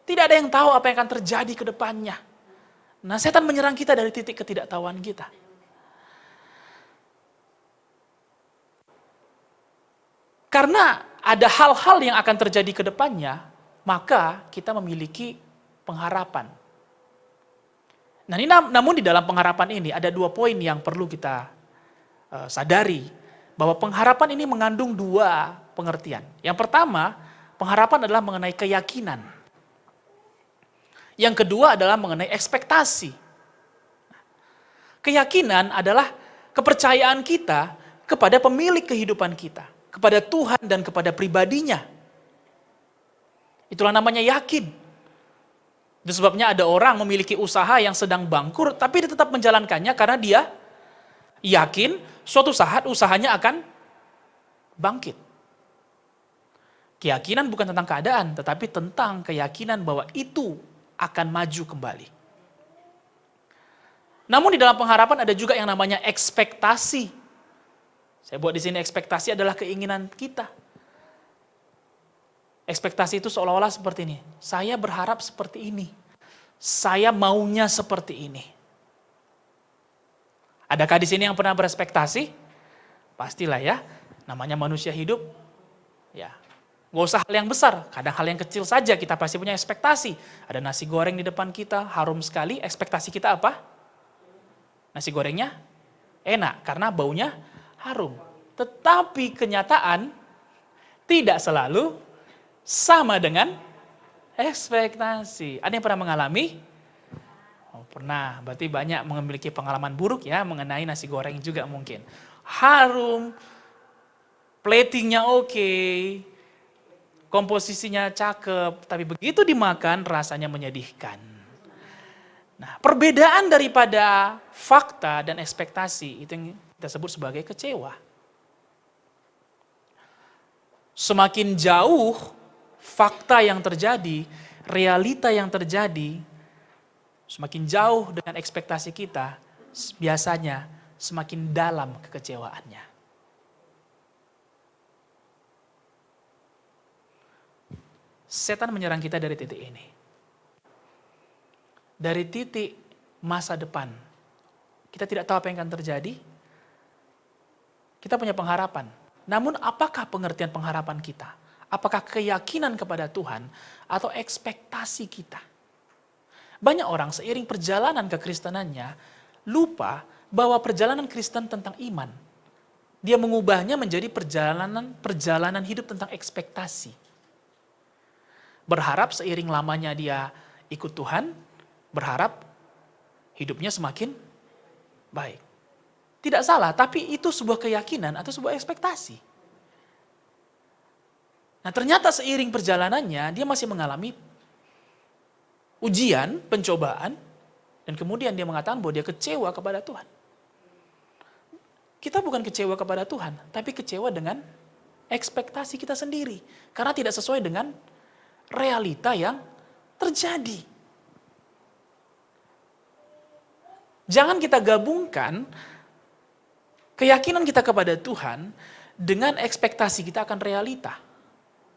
Tidak ada yang tahu apa yang akan terjadi ke depannya. Nah, setan menyerang kita dari titik ketidaktahuan kita. Karena ada hal-hal yang akan terjadi ke depannya, maka kita memiliki pengharapan. Nah, ini namun di dalam pengharapan ini ada 2 poin yang perlu kita sadari. Bahwa pengharapan ini mengandung 2 pengertian. Yang pertama, pengharapan adalah mengenai keyakinan. Yang kedua adalah mengenai ekspektasi. Keyakinan adalah kepercayaan kita kepada pemilik kehidupan kita. Kepada Tuhan dan kepada pribadinya. Itulah namanya yakin. Itu sebabnya ada orang memiliki usaha yang sedang bangkrut, tapi dia tetap menjalankannya karena dia yakin suatu saat usahanya akan bangkit. Keyakinan bukan tentang keadaan, tetapi tentang keyakinan bahwa itu akan maju kembali. Namun di dalam pengharapan ada juga yang namanya ekspektasi. Saya buat di sini ekspektasi adalah keinginan kita. Ekspektasi itu seolah-olah seperti ini. Saya berharap seperti ini. Saya maunya seperti ini. Adakah di sini yang pernah berekspektasi? Pastilah ya. Namanya manusia hidup. Ya. Gak usah hal yang besar, kadang hal yang kecil saja kita pasti punya ekspektasi. Ada nasi goreng di depan kita, harum sekali, ekspektasi kita apa? Nasi gorengnya enak, karena baunya harum. Tetapi kenyataan tidak selalu sama dengan ekspektasi. Ada yang pernah mengalami? Oh, pernah, berarti banyak memiliki pengalaman buruk ya mengenai nasi goreng juga mungkin. Harum, platingnya oke, komposisinya cakep, tapi begitu dimakan rasanya menyedihkan. Nah, perbedaan daripada fakta dan ekspektasi itu yang kita sebut sebagai kecewa. Semakin jauh fakta yang terjadi, realita yang terjadi, semakin jauh dengan ekspektasi kita, biasanya semakin dalam kekecewaannya. Setan menyerang kita dari titik ini. Dari titik masa depan. Kita tidak tahu apa yang akan terjadi. Kita punya pengharapan. Namun apakah pengertian pengharapan kita? Apakah keyakinan kepada Tuhan atau ekspektasi kita? Banyak orang seiring perjalanan kekristenannya lupa bahwa perjalanan Kristen tentang iman. Dia mengubahnya menjadi perjalanan hidup tentang ekspektasi. Berharap seiring lamanya dia ikut Tuhan, berharap hidupnya semakin baik. Tidak salah, tapi itu sebuah keyakinan atau sebuah ekspektasi. Nah, ternyata seiring perjalanannya dia masih mengalami ujian, pencobaan, dan kemudian dia mengatakan bahwa dia kecewa kepada Tuhan. Kita bukan kecewa kepada Tuhan, tapi kecewa dengan ekspektasi kita sendiri. Karena tidak sesuai dengan realita yang terjadi. Jangan kita gabungkan keyakinan kita kepada Tuhan dengan ekspektasi kita akan realita.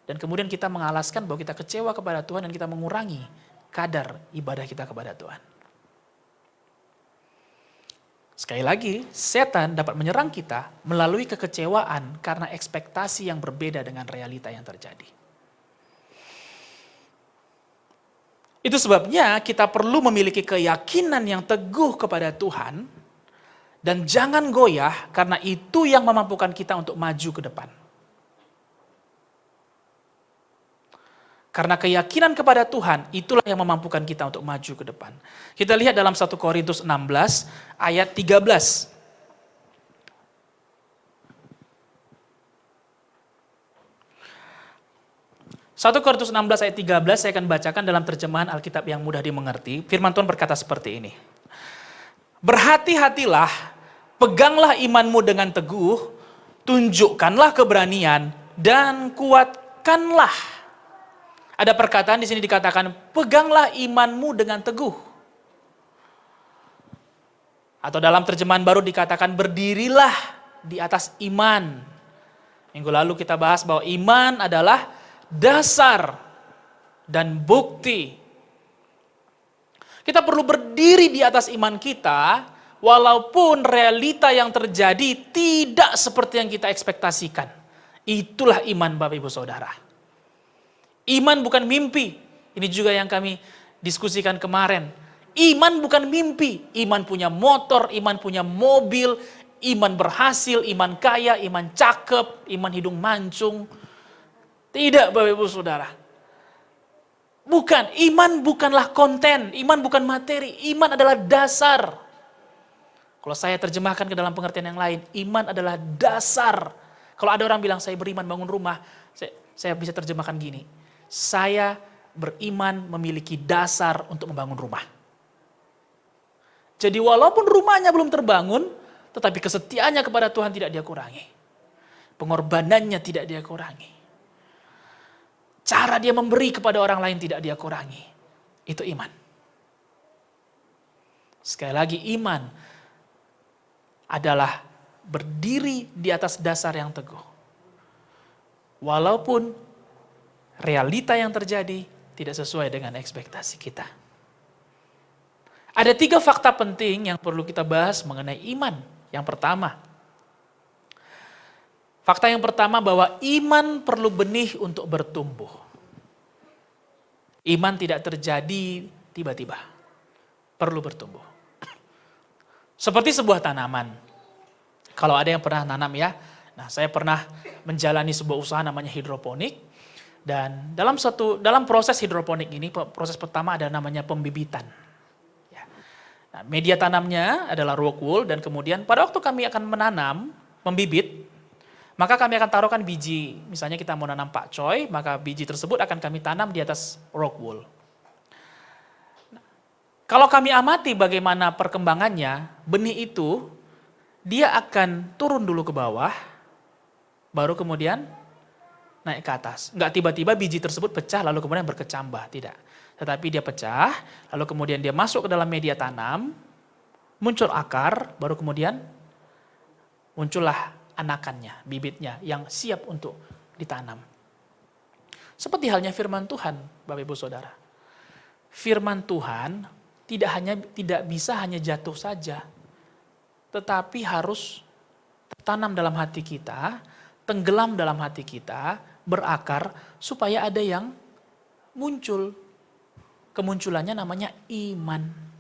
Dan kemudian kita mengalaskan bahwa kita kecewa kepada Tuhan dan kita mengurangi kadar ibadah kita kepada Tuhan. Sekali lagi, setan dapat menyerang kita melalui kekecewaan karena ekspektasi yang berbeda dengan realita yang terjadi. Itu sebabnya kita perlu memiliki keyakinan yang teguh kepada Tuhan dan jangan goyah karena itu yang memampukan kita untuk maju ke depan. Karena keyakinan kepada Tuhan itulah yang memampukan kita untuk maju ke depan. Kita lihat dalam 1 Korintus 16 ayat 13. 1 Korintus 16 ayat 13 saya akan bacakan dalam terjemahan Alkitab yang mudah dimengerti. Firman Tuhan berkata seperti ini. Berhati-hatilah, peganglah imanmu dengan teguh, tunjukkanlah keberanian, dan kuatkanlah. Ada perkataan di sini dikatakan, peganglah imanmu dengan teguh. Atau dalam terjemahan baru dikatakan, berdirilah di atas iman. Minggu lalu kita bahas bahwa iman adalah dasar dan bukti. Kita perlu berdiri di atas iman kita, walaupun realita yang terjadi tidak seperti yang kita ekspektasikan. Itulah iman Bapak Ibu Saudara. Iman bukan mimpi. Ini juga yang kami diskusikan kemarin. Iman bukan mimpi. Iman punya motor, iman punya mobil, iman berhasil, iman kaya, iman cakep, iman hidung mancung. Tidak Bapak Ibu Saudara. Bukan, iman bukanlah konten, iman bukan materi, iman adalah dasar. Kalau saya terjemahkan ke dalam pengertian yang lain, iman adalah dasar. Kalau ada orang bilang saya beriman bangun rumah, saya bisa terjemahkan gini. Saya beriman memiliki dasar untuk membangun rumah. Jadi walaupun rumahnya belum terbangun, tetapi kesetiaannya kepada Tuhan tidak dia kurangi. Pengorbanannya tidak dia kurangi. Cara dia memberi kepada orang lain tidak dia kurangi. Itu iman. Sekali lagi iman adalah berdiri di atas dasar yang teguh. Walaupun realita yang terjadi tidak sesuai dengan ekspektasi kita. Ada 3 fakta penting yang perlu kita bahas mengenai iman. Yang pertama, Fakta yang pertama bahwa iman perlu benih untuk bertumbuh. Iman tidak terjadi tiba-tiba. Perlu bertumbuh. Seperti sebuah tanaman. Kalau ada yang pernah nanam ya. Nah, saya pernah menjalani sebuah usaha namanya hidroponik. Dan dalam proses hidroponik ini, proses pertama ada namanya pembibitan. Ya. Nah, media tanamnya adalah rock wool dan kemudian pada waktu kami akan menanam, membibit, maka kami akan taruhkan biji, misalnya kita mau nanam pakcoy, maka biji tersebut akan kami tanam di atas rock wool. Kalau kami amati bagaimana perkembangannya, benih itu dia akan turun dulu ke bawah, baru kemudian naik ke atas. Enggak tiba-tiba biji tersebut pecah lalu kemudian berkecambah, tidak. Tetapi dia pecah, lalu kemudian dia masuk ke dalam media tanam, muncul akar, baru kemudian muncullah anakannya, bibitnya yang siap untuk ditanam. Seperti halnya firman Tuhan, Bapak Ibu Saudara. Firman Tuhan tidak bisa hanya jatuh saja, tetapi harus tertanam dalam hati kita, tenggelam dalam hati kita, berakar supaya ada yang muncul. Kemunculannya namanya iman.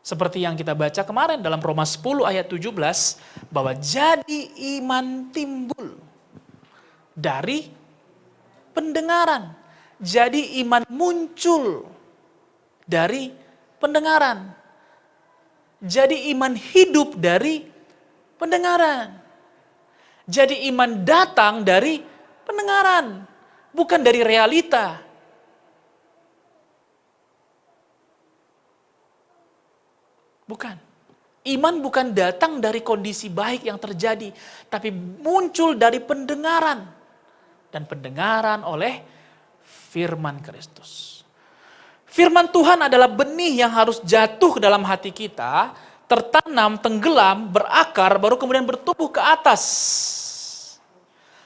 Seperti yang kita baca kemarin dalam Roma 10 ayat 17, bahwa jadi iman timbul dari pendengaran. Jadi iman muncul dari pendengaran. Jadi iman hidup dari pendengaran. Jadi iman datang dari pendengaran, bukan dari realita. Bukan. Iman bukan datang dari kondisi baik yang terjadi, tapi muncul dari pendengaran. Dan pendengaran oleh firman Kristus. Firman Tuhan adalah benih yang harus jatuh ke dalam hati kita, tertanam, tenggelam, berakar, baru kemudian bertumbuh ke atas.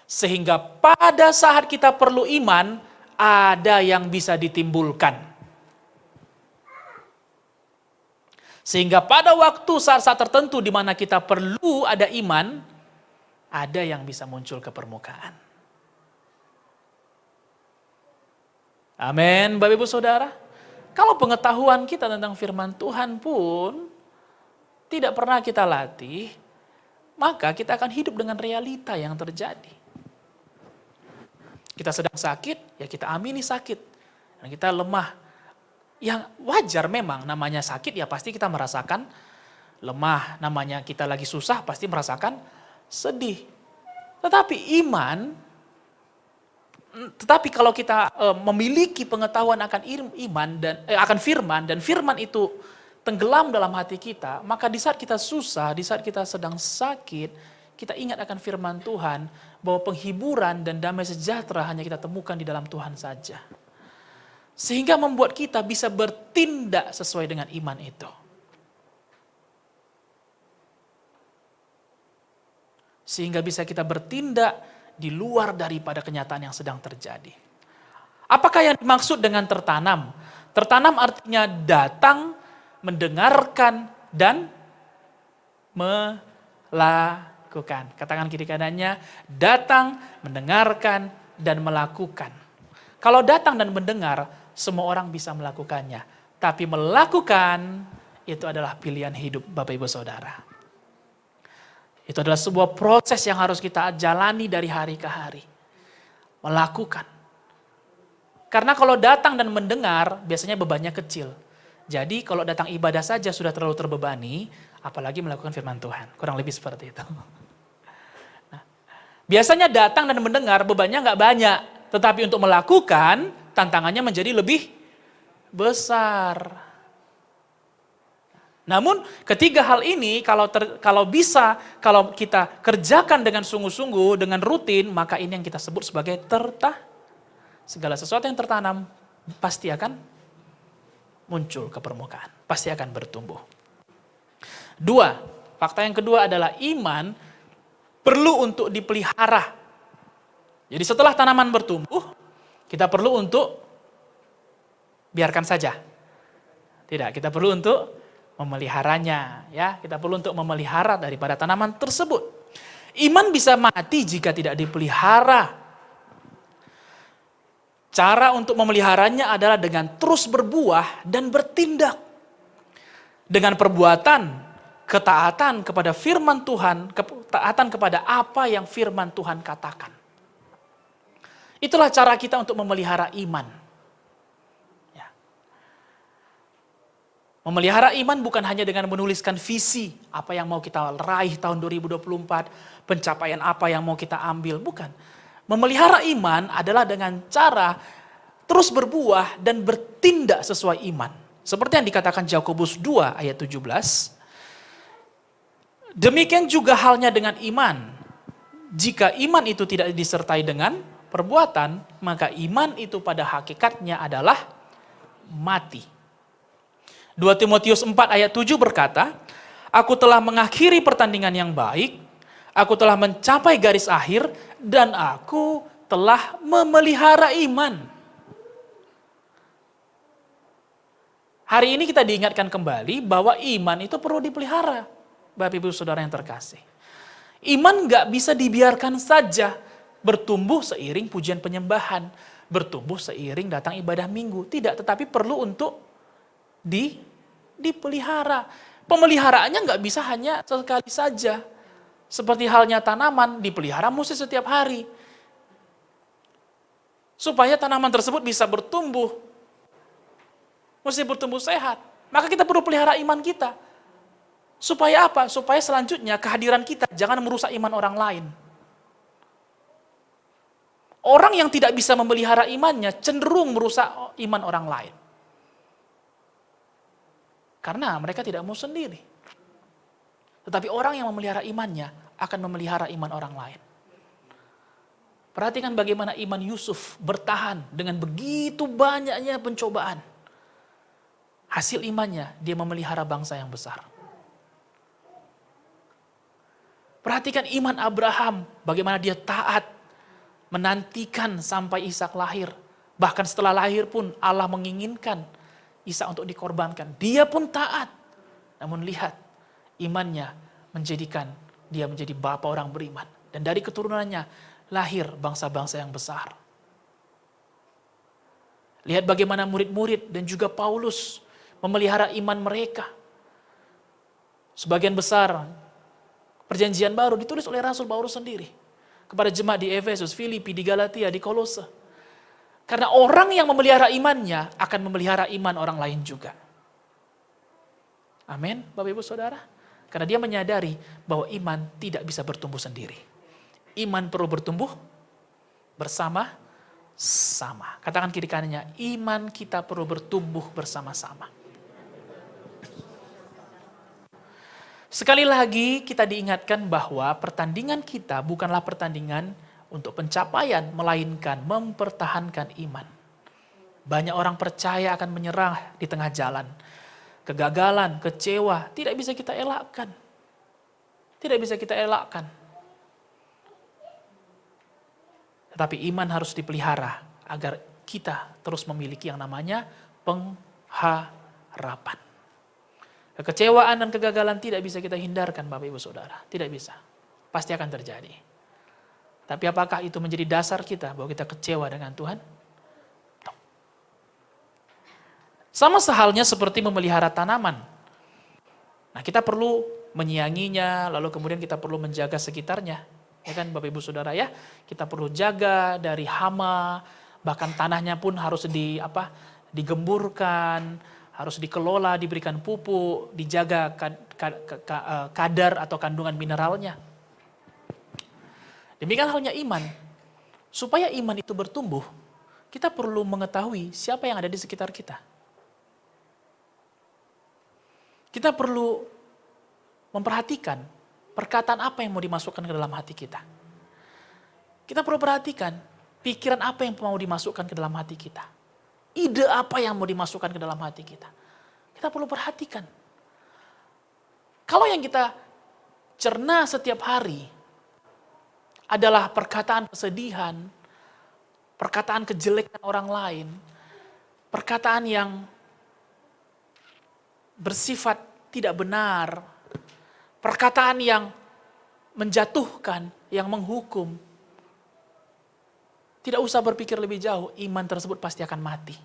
Sehingga pada saat kita perlu iman, ada yang bisa ditimbulkan. Sehingga pada waktu saat-saat tertentu di mana kita perlu ada iman, ada yang bisa muncul ke permukaan. Amin, Bapak Ibu Saudara. Kalau pengetahuan kita tentang firman Tuhan pun tidak pernah kita latih, maka kita akan hidup dengan realita yang terjadi. Kita sedang sakit, ya kita amini sakit. Dan kita lemah. Yang wajar memang, namanya sakit ya pasti kita merasakan lemah. Namanya kita lagi susah pasti merasakan sedih. Tetapi kalau kita memiliki pengetahuan akan iman dan akan firman, dan firman itu tenggelam dalam hati kita, maka di saat kita susah, di saat kita sedang sakit, kita ingat akan firman Tuhan bahwa penghiburan dan damai sejahtera hanya kita temukan di dalam Tuhan saja. Sehingga membuat kita bisa bertindak sesuai dengan iman itu. Sehingga bisa kita bertindak di luar daripada kenyataan yang sedang terjadi. Apakah yang dimaksud dengan tertanam? Tertanam artinya datang, mendengarkan, dan melakukan. Katakan kiri kanannya, datang, mendengarkan, dan melakukan. Kalau datang dan mendengar, semua orang bisa melakukannya. Tapi melakukan, itu adalah pilihan hidup Bapak Ibu Saudara. Itu adalah sebuah proses yang harus kita jalani dari hari ke hari. Melakukan. Karena kalau datang dan mendengar, biasanya bebannya kecil. Jadi kalau datang ibadah saja sudah terlalu terbebani, apalagi melakukan firman Tuhan. Kurang lebih seperti itu. Nah, biasanya datang dan mendengar bebannya nggak banyak. Tetapi untuk melakukan, tantangannya menjadi lebih besar. Namun ketiga hal ini kalau kita kerjakan dengan sungguh-sungguh, dengan rutin, maka ini yang kita sebut sebagai segala sesuatu yang tertanam pasti akan muncul ke permukaan, pasti akan bertumbuh. 2, fakta yang kedua adalah iman perlu untuk dipelihara. Jadi setelah tanaman bertumbuh, kita perlu untuk biarkan saja. Tidak, kita perlu untuk memeliharanya, ya. Kita perlu untuk memelihara daripada tanaman tersebut. Iman bisa mati jika tidak dipelihara. Cara untuk memeliharanya adalah dengan terus berbuah dan bertindak. Dengan perbuatan, ketaatan kepada firman Tuhan, ketaatan kepada apa yang firman Tuhan katakan. Itulah cara kita untuk memelihara iman. Ya. Memelihara iman bukan hanya dengan menuliskan visi, apa yang mau kita raih tahun 2024, pencapaian apa yang mau kita ambil, bukan. Memelihara iman adalah dengan cara terus berbuah dan bertindak sesuai iman. Seperti yang dikatakan Yakobus 2 ayat 17. Demikian juga halnya dengan iman. Jika iman itu tidak disertai dengan perbuatan, maka iman itu pada hakikatnya adalah mati. 2 Timotius 4 ayat 7 berkata, aku telah mengakhiri pertandingan yang baik, aku telah mencapai garis akhir, dan aku telah memelihara iman. Hari ini kita diingatkan kembali bahwa iman itu perlu dipelihara. Bapak Ibu Saudara yang terkasih. Iman gak bisa dibiarkan saja bertumbuh seiring pujian penyembahan, bertumbuh seiring datang ibadah minggu. Tidak, tetapi perlu untuk dipelihara. Pemeliharaannya gak bisa hanya sekali saja. Seperti halnya tanaman, dipelihara mesti setiap hari. Supaya tanaman tersebut bisa bertumbuh. Mesti bertumbuh sehat. Maka kita perlu pelihara iman kita. Supaya apa? Supaya selanjutnya kehadiran kita jangan merusak iman orang lain. Orang yang tidak bisa memelihara imannya cenderung merusak iman orang lain. Karena mereka tidak mau sendiri. Tetapi orang yang memelihara imannya akan memelihara iman orang lain. Perhatikan bagaimana iman Yusuf bertahan dengan begitu banyaknya pencobaan. Hasil imannya dia memelihara bangsa yang besar. Perhatikan iman Abraham, bagaimana dia taat, menantikan sampai Ishak lahir. Bahkan setelah lahir pun Allah menginginkan Ishak untuk dikorbankan. Dia pun taat. Namun lihat, imannya menjadikan dia menjadi bapa orang beriman. Dan dari keturunannya lahir bangsa-bangsa yang besar. Lihat bagaimana murid-murid dan juga Paulus memelihara iman mereka. Sebagian besar Perjanjian Baru ditulis oleh Rasul Paulus sendiri kepada jemaat di Efesus, Filipi, di Galatia, di Kolose. Karena orang yang memelihara imannya akan memelihara iman orang lain juga. Amin, Bapak Ibu Saudara. Karena dia menyadari bahwa iman tidak bisa bertumbuh sendiri. Iman perlu bertumbuh bersama-sama. Katakan kiri kanannya, iman kita perlu bertumbuh bersama-sama. Sekali lagi kita diingatkan bahwa pertandingan kita bukanlah pertandingan untuk pencapaian, melainkan mempertahankan iman. Banyak orang percaya akan menyerah di tengah jalan. Kegagalan, kecewa, tidak bisa kita elakkan. Tidak bisa kita elakkan. Tetapi iman harus dipelihara agar kita terus memiliki yang namanya pengharapan. Kekecewaan dan kegagalan tidak bisa kita hindarkan Bapak Ibu Saudara. Tidak bisa. Pasti akan terjadi. Tapi apakah itu menjadi dasar kita bahwa kita kecewa dengan Tuhan? Sama sehalnya seperti memelihara tanaman. Nah, kita perlu menyianginya, lalu kemudian kita perlu menjaga sekitarnya. Ya kan Bapak Ibu Saudara ya? Kita perlu jaga dari hama, bahkan tanahnya pun harus digemburkan, harus dikelola, diberikan pupuk, dijaga kadar atau kandungan mineralnya. Demikian halnya iman. Supaya iman itu bertumbuh, kita perlu mengetahui siapa yang ada di sekitar kita. Kita perlu memperhatikan perkataan apa yang mau dimasukkan ke dalam hati kita. Kita perlu perhatikan pikiran apa yang mau dimasukkan ke dalam hati kita. Ide apa yang mau dimasukkan ke dalam hati kita. Kita perlu perhatikan. Kalau yang kita cerna setiap hari adalah perkataan kesedihan, perkataan kejelekan orang lain, perkataan yang bersifat tidak benar, perkataan yang menjatuhkan, yang menghukum, tidak usah berpikir lebih jauh, iman tersebut pasti akan mati.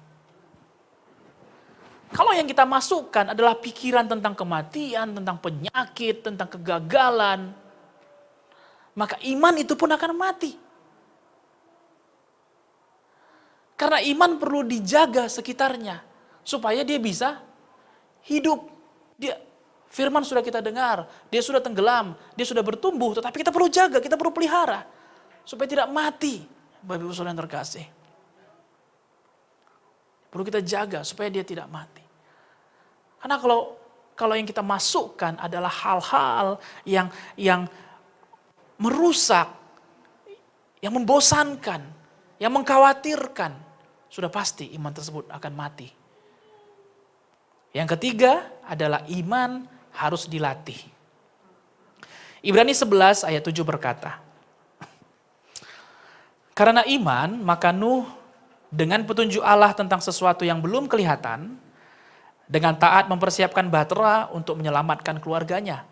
Kalau yang kita masukkan adalah pikiran tentang kematian, tentang penyakit, tentang kegagalan, maka iman itu pun akan mati. Karena iman perlu dijaga sekitarnya, supaya dia bisa hidup. Firman sudah kita dengar, dia sudah tenggelam, dia sudah bertumbuh, tetapi kita perlu jaga, kita perlu pelihara, supaya tidak mati. Bapak Ibu Saudara yang terkasih, perlu kita jaga supaya dia tidak mati. Karena kalau yang kita masukkan adalah hal-hal yang merusak, yang membosankan, yang mengkhawatirkan, sudah pasti iman tersebut akan mati. Yang ketiga adalah iman harus dilatih. Ibrani 11 ayat 7 berkata, karena iman, maka Nuh dengan petunjuk Allah tentang sesuatu yang belum kelihatan, dengan taat mempersiapkan bahtera untuk menyelamatkan keluarganya.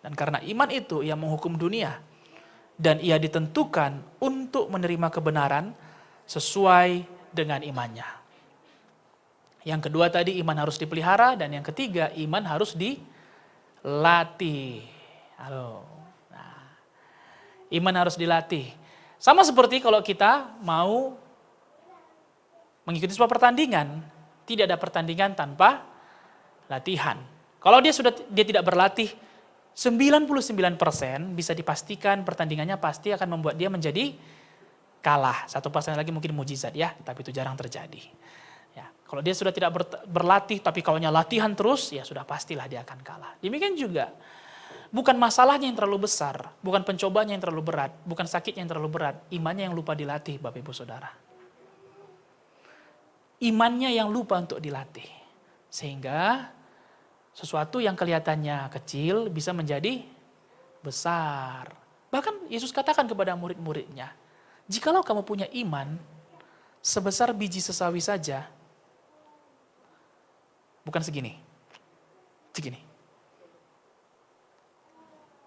Dan karena iman itu ia menghukum dunia, dan ia ditentukan untuk menerima kebenaran sesuai dengan imannya. Yang kedua tadi iman harus dipelihara, dan yang ketiga iman harus dilatih. Iman harus dilatih. Sama seperti kalau kita mau mengikuti sebuah pertandingan, tidak ada pertandingan tanpa latihan. Kalau dia tidak berlatih, 99% bisa dipastikan pertandingannya pasti akan membuat dia menjadi kalah. 1% lagi mungkin mujizat ya, tapi itu jarang terjadi. Ya, kalau dia sudah tidak berlatih, tapi kalau latihan terus, ya sudah pastilah dia akan kalah. Demikian juga, bukan masalahnya yang terlalu besar, bukan pencobaannya yang terlalu berat, bukan sakitnya yang terlalu berat, imannya yang lupa dilatih, Bapak Ibu Saudara. Imannya yang lupa untuk dilatih. Sehingga sesuatu yang kelihatannya kecil bisa menjadi besar. Bahkan Yesus katakan kepada murid-muridnya, jikalau kamu punya iman sebesar biji sesawi saja, bukan segini.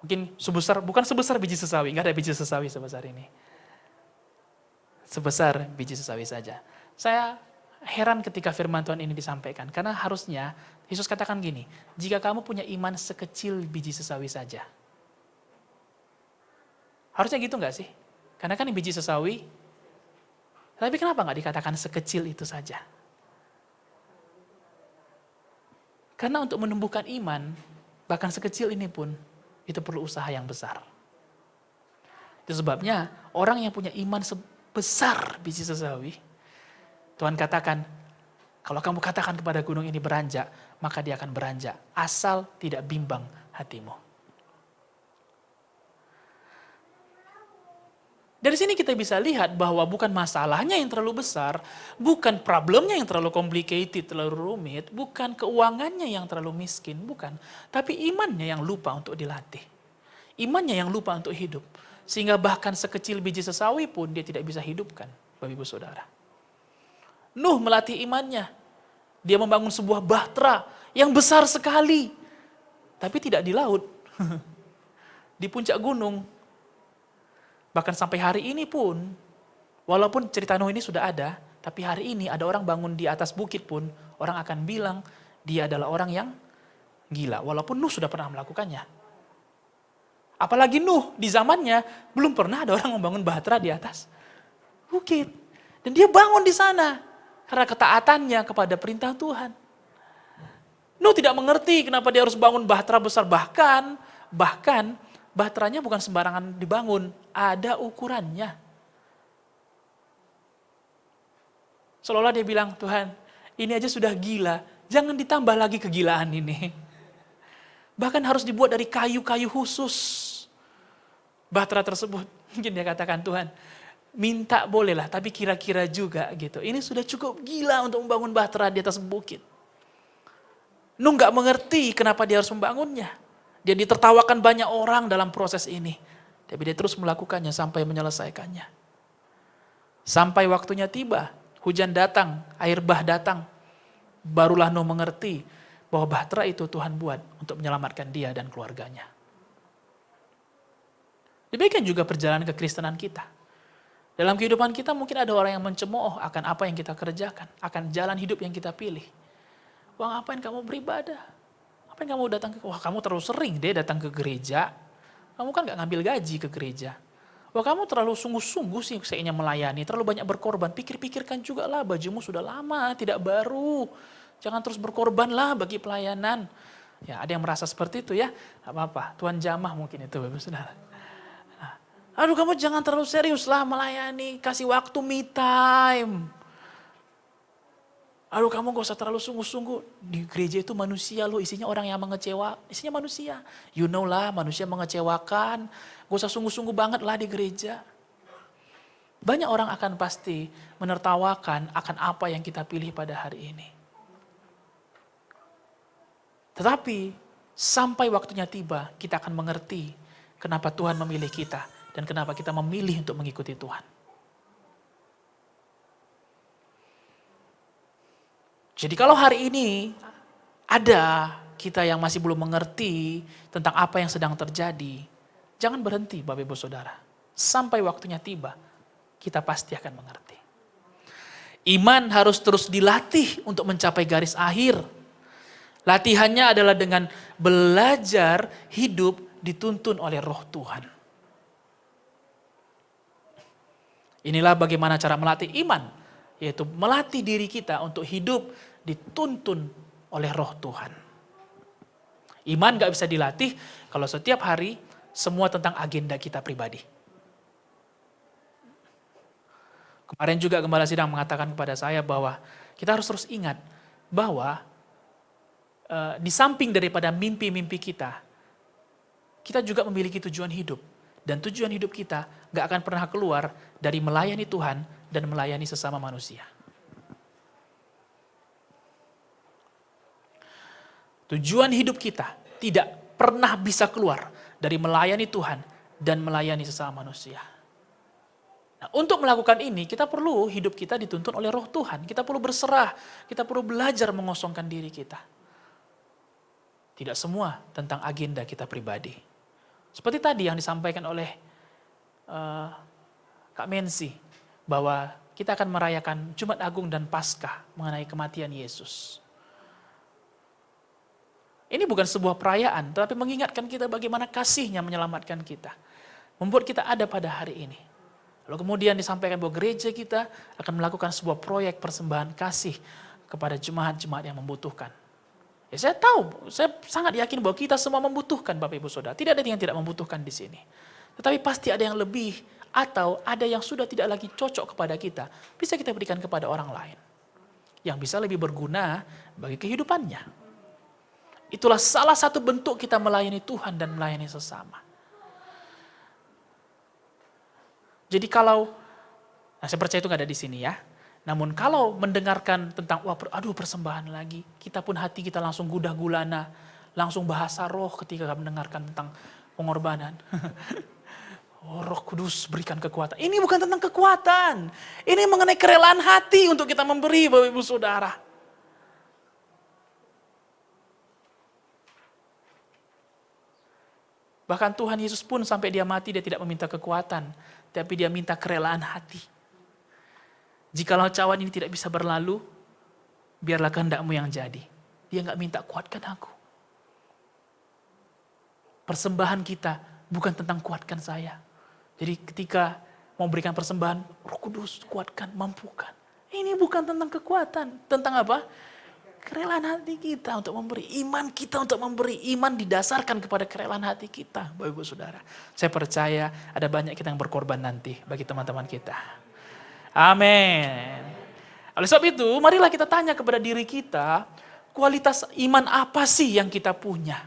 Mungkin bukan sebesar biji sesawi, enggak ada biji sesawi sebesar ini. Sebesar biji sesawi saja. Saya heran ketika firman Tuhan ini disampaikan, karena harusnya Yesus katakan gini, jika kamu punya iman sekecil biji sesawi saja. Harusnya gitu enggak sih? Karena kan biji sesawi, tapi kenapa enggak dikatakan sekecil itu saja? Karena untuk menumbuhkan iman, bahkan sekecil ini pun, itu perlu usaha yang besar. Itu sebabnya orang yang punya iman sebesar biji sesawi, Tuhan katakan, kalau kamu katakan kepada gunung ini beranjak, maka dia akan beranjak, asal tidak bimbang hatimu. Dari sini kita bisa lihat bahwa bukan masalahnya yang terlalu besar, bukan problemnya yang terlalu complicated, terlalu rumit, bukan keuangannya yang terlalu miskin, bukan. Tapi imannya yang lupa untuk dilatih. Imannya yang lupa untuk hidup. Sehingga bahkan sekecil biji sesawi pun dia tidak bisa hidupkan, Bapak Ibu Saudara. Nuh melatih imannya. Dia membangun sebuah bahtera yang besar sekali. Tapi tidak di laut. Di puncak gunung. Bahkan sampai hari ini pun, walaupun cerita Nuh ini sudah ada, tapi hari ini ada orang bangun di atas bukit pun, orang akan bilang dia adalah orang yang gila. Walaupun Nuh sudah pernah melakukannya. Apalagi Nuh di zamannya belum pernah ada orang membangun bahtera di atas bukit. Dan dia bangun di sana karena ketaatannya kepada perintah Tuhan. Nuh tidak mengerti kenapa dia harus bangun bahtera besar, bahkan bahteranya bukan sembarangan dibangun, ada ukurannya. Seolah-olah dia bilang, Tuhan, ini aja sudah gila, jangan ditambah lagi kegilaan ini. Bahkan harus dibuat dari kayu-kayu khusus. Bahtera tersebut, mungkin dia katakan, Tuhan, minta bolehlah, tapi kira-kira juga gitu. Ini sudah cukup gila untuk membangun bahtera di atas bukit. Nuh gak mengerti kenapa dia harus membangunnya. Dia ditertawakan banyak orang dalam proses ini. Tapi dia terus melakukannya sampai menyelesaikannya. Sampai waktunya tiba, hujan datang, air bah datang. Barulah Nuh mengerti bahwa bahtera itu Tuhan buat untuk menyelamatkan dia dan keluarganya. Demikian juga perjalanan kekristenan kita. Dalam kehidupan kita mungkin ada orang yang mencemooh akan apa yang kita kerjakan, akan jalan hidup yang kita pilih. Wah, ngapain kamu beribadah? Ngapain kamu datang wah kamu terlalu sering deh datang ke gereja. Kamu kan gak ngambil gaji ke gereja. Wah kamu terlalu sungguh-sungguh sih kayaknya melayani, terlalu banyak berkorban. Pikir-pikirkan juga lah, bajumu sudah lama, tidak baru. Jangan terus berkorban lah bagi pelayanan. Ya ada yang merasa seperti itu ya, gak apa-apa. Tuhan jamah mungkin itu Bapak Saudara. Aduh kamu jangan terlalu serius lah melayani, kasih waktu me time. Aduh kamu gak usah terlalu sungguh-sungguh. Di gereja itu manusia loh, isinya orang yang isinya manusia. You know lah manusia mengecewakan. Gak usah sungguh-sungguh banget lah di gereja. Banyak orang akan pasti menertawakan akan apa yang kita pilih pada hari ini. Tetapi sampai waktunya tiba kita akan mengerti kenapa Tuhan memilih kita. Dan kenapa kita memilih untuk mengikuti Tuhan. Jadi kalau hari ini ada kita yang masih belum mengerti tentang apa yang sedang terjadi, jangan berhenti Bapak Ibu Saudara. Sampai waktunya tiba, kita pasti akan mengerti. Iman harus terus dilatih untuk mencapai garis akhir. Latihannya adalah dengan belajar hidup dituntun oleh Roh Tuhan. Inilah bagaimana cara melatih iman, yaitu melatih diri kita untuk hidup dituntun oleh Roh Tuhan. Iman gak bisa dilatih kalau setiap hari semua tentang agenda kita pribadi. Kemarin juga Gembala Sidang mengatakan kepada saya bahwa kita harus terus ingat bahwa di samping daripada mimpi-mimpi kita juga memiliki tujuan hidup. Dan tujuan hidup kita gak akan pernah keluar dari melayani Tuhan dan melayani sesama manusia. Tujuan hidup kita tidak pernah bisa keluar dari melayani Tuhan dan melayani sesama manusia. Nah, untuk melakukan ini kita perlu hidup kita dituntun oleh Roh Tuhan. Kita perlu berserah, kita perlu belajar mengosongkan diri kita. Tidak semua tentang agenda kita pribadi. Seperti tadi yang disampaikan oleh Kak Mensi, bahwa kita akan merayakan Jumat Agung dan Paskah mengenai kematian Yesus. Ini bukan sebuah perayaan, tetapi mengingatkan kita bagaimana kasih-Nya menyelamatkan kita. Membuat kita ada pada hari ini. Lalu kemudian disampaikan bahwa gereja kita akan melakukan sebuah proyek persembahan kasih kepada jemaat-jemaat yang membutuhkan. Ya, saya tahu, saya sangat yakin bahwa kita semua membutuhkan Bapak Ibu Saudara. Tidak ada yang tidak membutuhkan di sini. Tetapi pasti ada yang lebih atau ada yang sudah tidak lagi cocok kepada kita. Bisa kita berikan kepada orang lain. Yang bisa lebih berguna bagi kehidupannya. Itulah salah satu bentuk kita melayani Tuhan dan melayani sesama. Jadi kalau, saya percaya itu gak ada di sini ya. Namun kalau mendengarkan tentang, persembahan lagi, kita pun hati kita langsung gudah gulana, langsung bahasa roh ketika mendengarkan tentang pengorbanan. Roh Kudus berikan kekuatan. Ini bukan tentang kekuatan, ini mengenai kerelaan hati untuk kita memberi Bapak Ibu Saudara. Bahkan Tuhan Yesus pun sampai dia mati, dia tidak meminta kekuatan, tapi dia minta kerelaan hati. Jikalau cawan ini tidak bisa berlalu, biarlah kehendak-Mu yang jadi. Dia gak minta kuatkan aku. Persembahan kita bukan tentang kuatkan saya. Jadi ketika mau berikan persembahan, Roh Kudus kuatkan, mampukan. Ini bukan tentang kekuatan. Tentang apa? Kerelaan hati kita untuk memberi. Iman kita untuk memberi. Iman didasarkan kepada kerelaan hati kita, Bapak Ibu Saudara. Saya percaya ada banyak kita yang berkorban nanti bagi teman-teman kita. Amin. Oleh sebab itu, marilah kita tanya kepada diri kita, kualitas iman apa sih yang kita punya?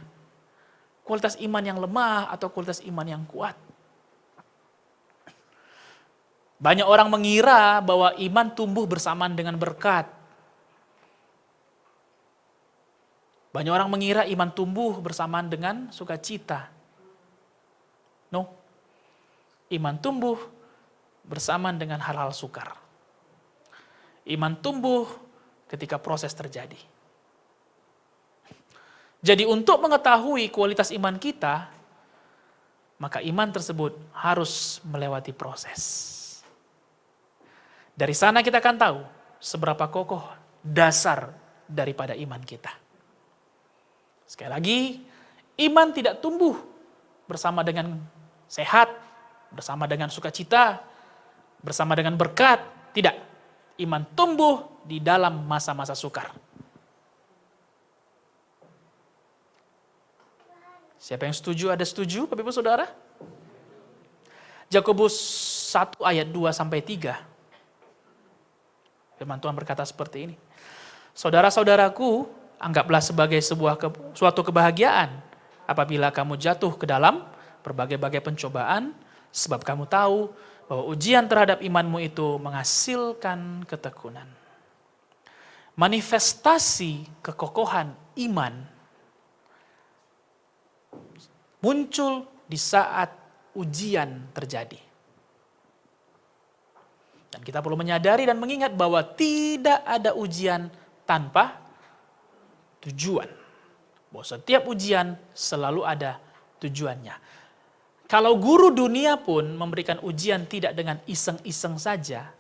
Kualitas iman yang lemah atau kualitas iman yang kuat? Banyak orang mengira bahwa iman tumbuh bersamaan dengan berkat. Banyak orang mengira iman tumbuh bersamaan dengan sukacita. No. Iman tumbuh bersamaan dengan hal-hal sukar. Iman tumbuh ketika proses terjadi. Jadi untuk mengetahui kualitas iman kita, maka iman tersebut harus melewati proses. Dari sana kita akan tahu seberapa kokoh dasar daripada iman kita. Sekali lagi, iman tidak tumbuh bersama dengan sehat, bersama dengan sukacita, bersama dengan berkat. Tidak. Iman tumbuh di dalam masa-masa sukar. Siapa yang setuju? Ada setuju, Bapak Ibu Saudara? Yakobus 1 ayat 2 sampai 3. Firman Tuhan berkata seperti ini. Saudara-saudaraku, anggaplah sebagai suatu kebahagiaan apabila kamu jatuh ke dalam berbagai-bagai pencobaan, sebab kamu tahu bahwa ujian terhadap imanmu itu menghasilkan ketekunan. Manifestasi kekokohan iman muncul di saat ujian terjadi. Dan kita perlu menyadari dan mengingat bahwa tidak ada ujian tanpa tujuan. Bahwa setiap ujian selalu ada tujuannya. Kalau guru dunia pun memberikan ujian tidak dengan iseng-iseng saja,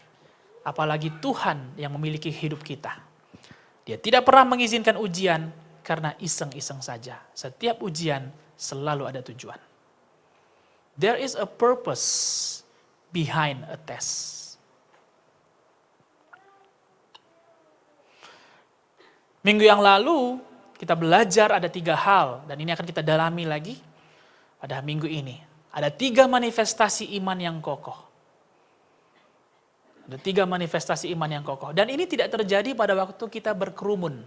apalagi Tuhan yang memiliki hidup kita. Dia tidak pernah mengizinkan ujian karena iseng-iseng saja. Setiap ujian selalu ada tujuan. There is a purpose behind a test. Minggu yang lalu kita belajar ada 3 hal dan ini akan kita dalami lagi pada minggu ini. Ada 3 manifestasi iman yang kokoh. Ada 3 manifestasi iman yang kokoh. Dan ini tidak terjadi pada waktu kita berkerumun.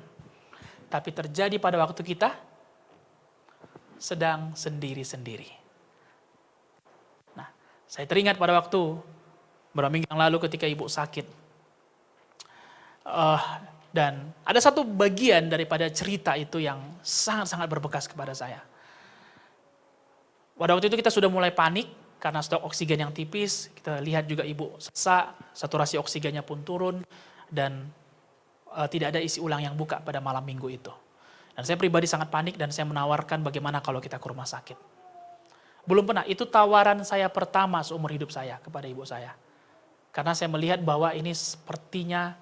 Tapi terjadi pada waktu kita sedang sendiri-sendiri. Nah, saya teringat pada waktu beberapa minggu yang lalu ketika ibu sakit. Dan ada satu bagian daripada cerita itu yang sangat-sangat berbekas kepada saya. Pada waktu itu kita sudah mulai panik karena stok oksigen yang tipis. Kita lihat juga ibu sesak, saturasi oksigennya pun turun. Dan tidak ada isi ulang yang buka pada malam minggu itu. Dan saya pribadi sangat panik dan saya menawarkan bagaimana kalau kita ke rumah sakit. Belum pernah, itu tawaran saya pertama seumur hidup saya kepada ibu saya. Karena saya melihat bahwa ini sepertinya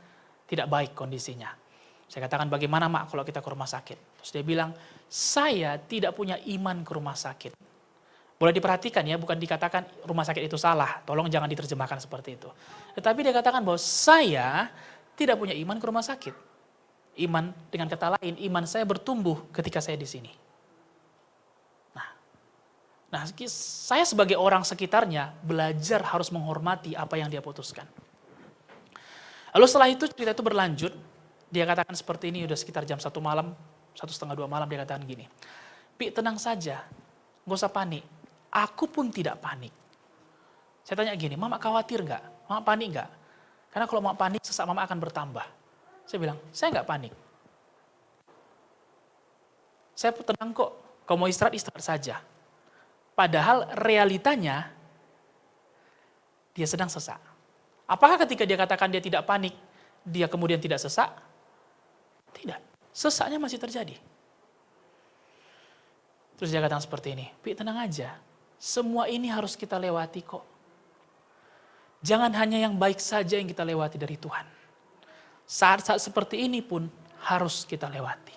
tidak baik kondisinya. Saya katakan, bagaimana mak kalau kita ke rumah sakit? Terus dia bilang, saya tidak punya iman ke rumah sakit. Boleh diperhatikan ya, bukan dikatakan rumah sakit itu salah. Tolong jangan diterjemahkan seperti itu. Tetapi dia katakan bahwa saya tidak punya iman ke rumah sakit. Iman, dengan kata lain, iman saya bertumbuh ketika saya di sini. Nah, saya sebagai orang sekitarnya belajar harus menghormati apa yang dia putuskan. Lalu setelah itu cerita itu berlanjut, dia katakan seperti ini, udah sekitar jam 1 malam, 1:30 malam dia katakan gini, Pi tenang saja, gak usah panik, aku pun tidak panik. Saya tanya gini, Mama khawatir gak? Mama panik gak? Karena kalau Mama panik, sesak Mama akan bertambah. Saya bilang, saya gak panik. Saya tenang kok, kalau mau istirahat saja. Padahal realitanya, dia sedang sesak. Apakah ketika dia katakan dia tidak panik, dia kemudian tidak sesak? Tidak. Sesaknya masih terjadi. Terus dia katakan seperti ini, Pi tenang aja, semua ini harus kita lewati kok. Jangan hanya yang baik saja yang kita lewati dari Tuhan. Saat-saat seperti ini pun harus kita lewati.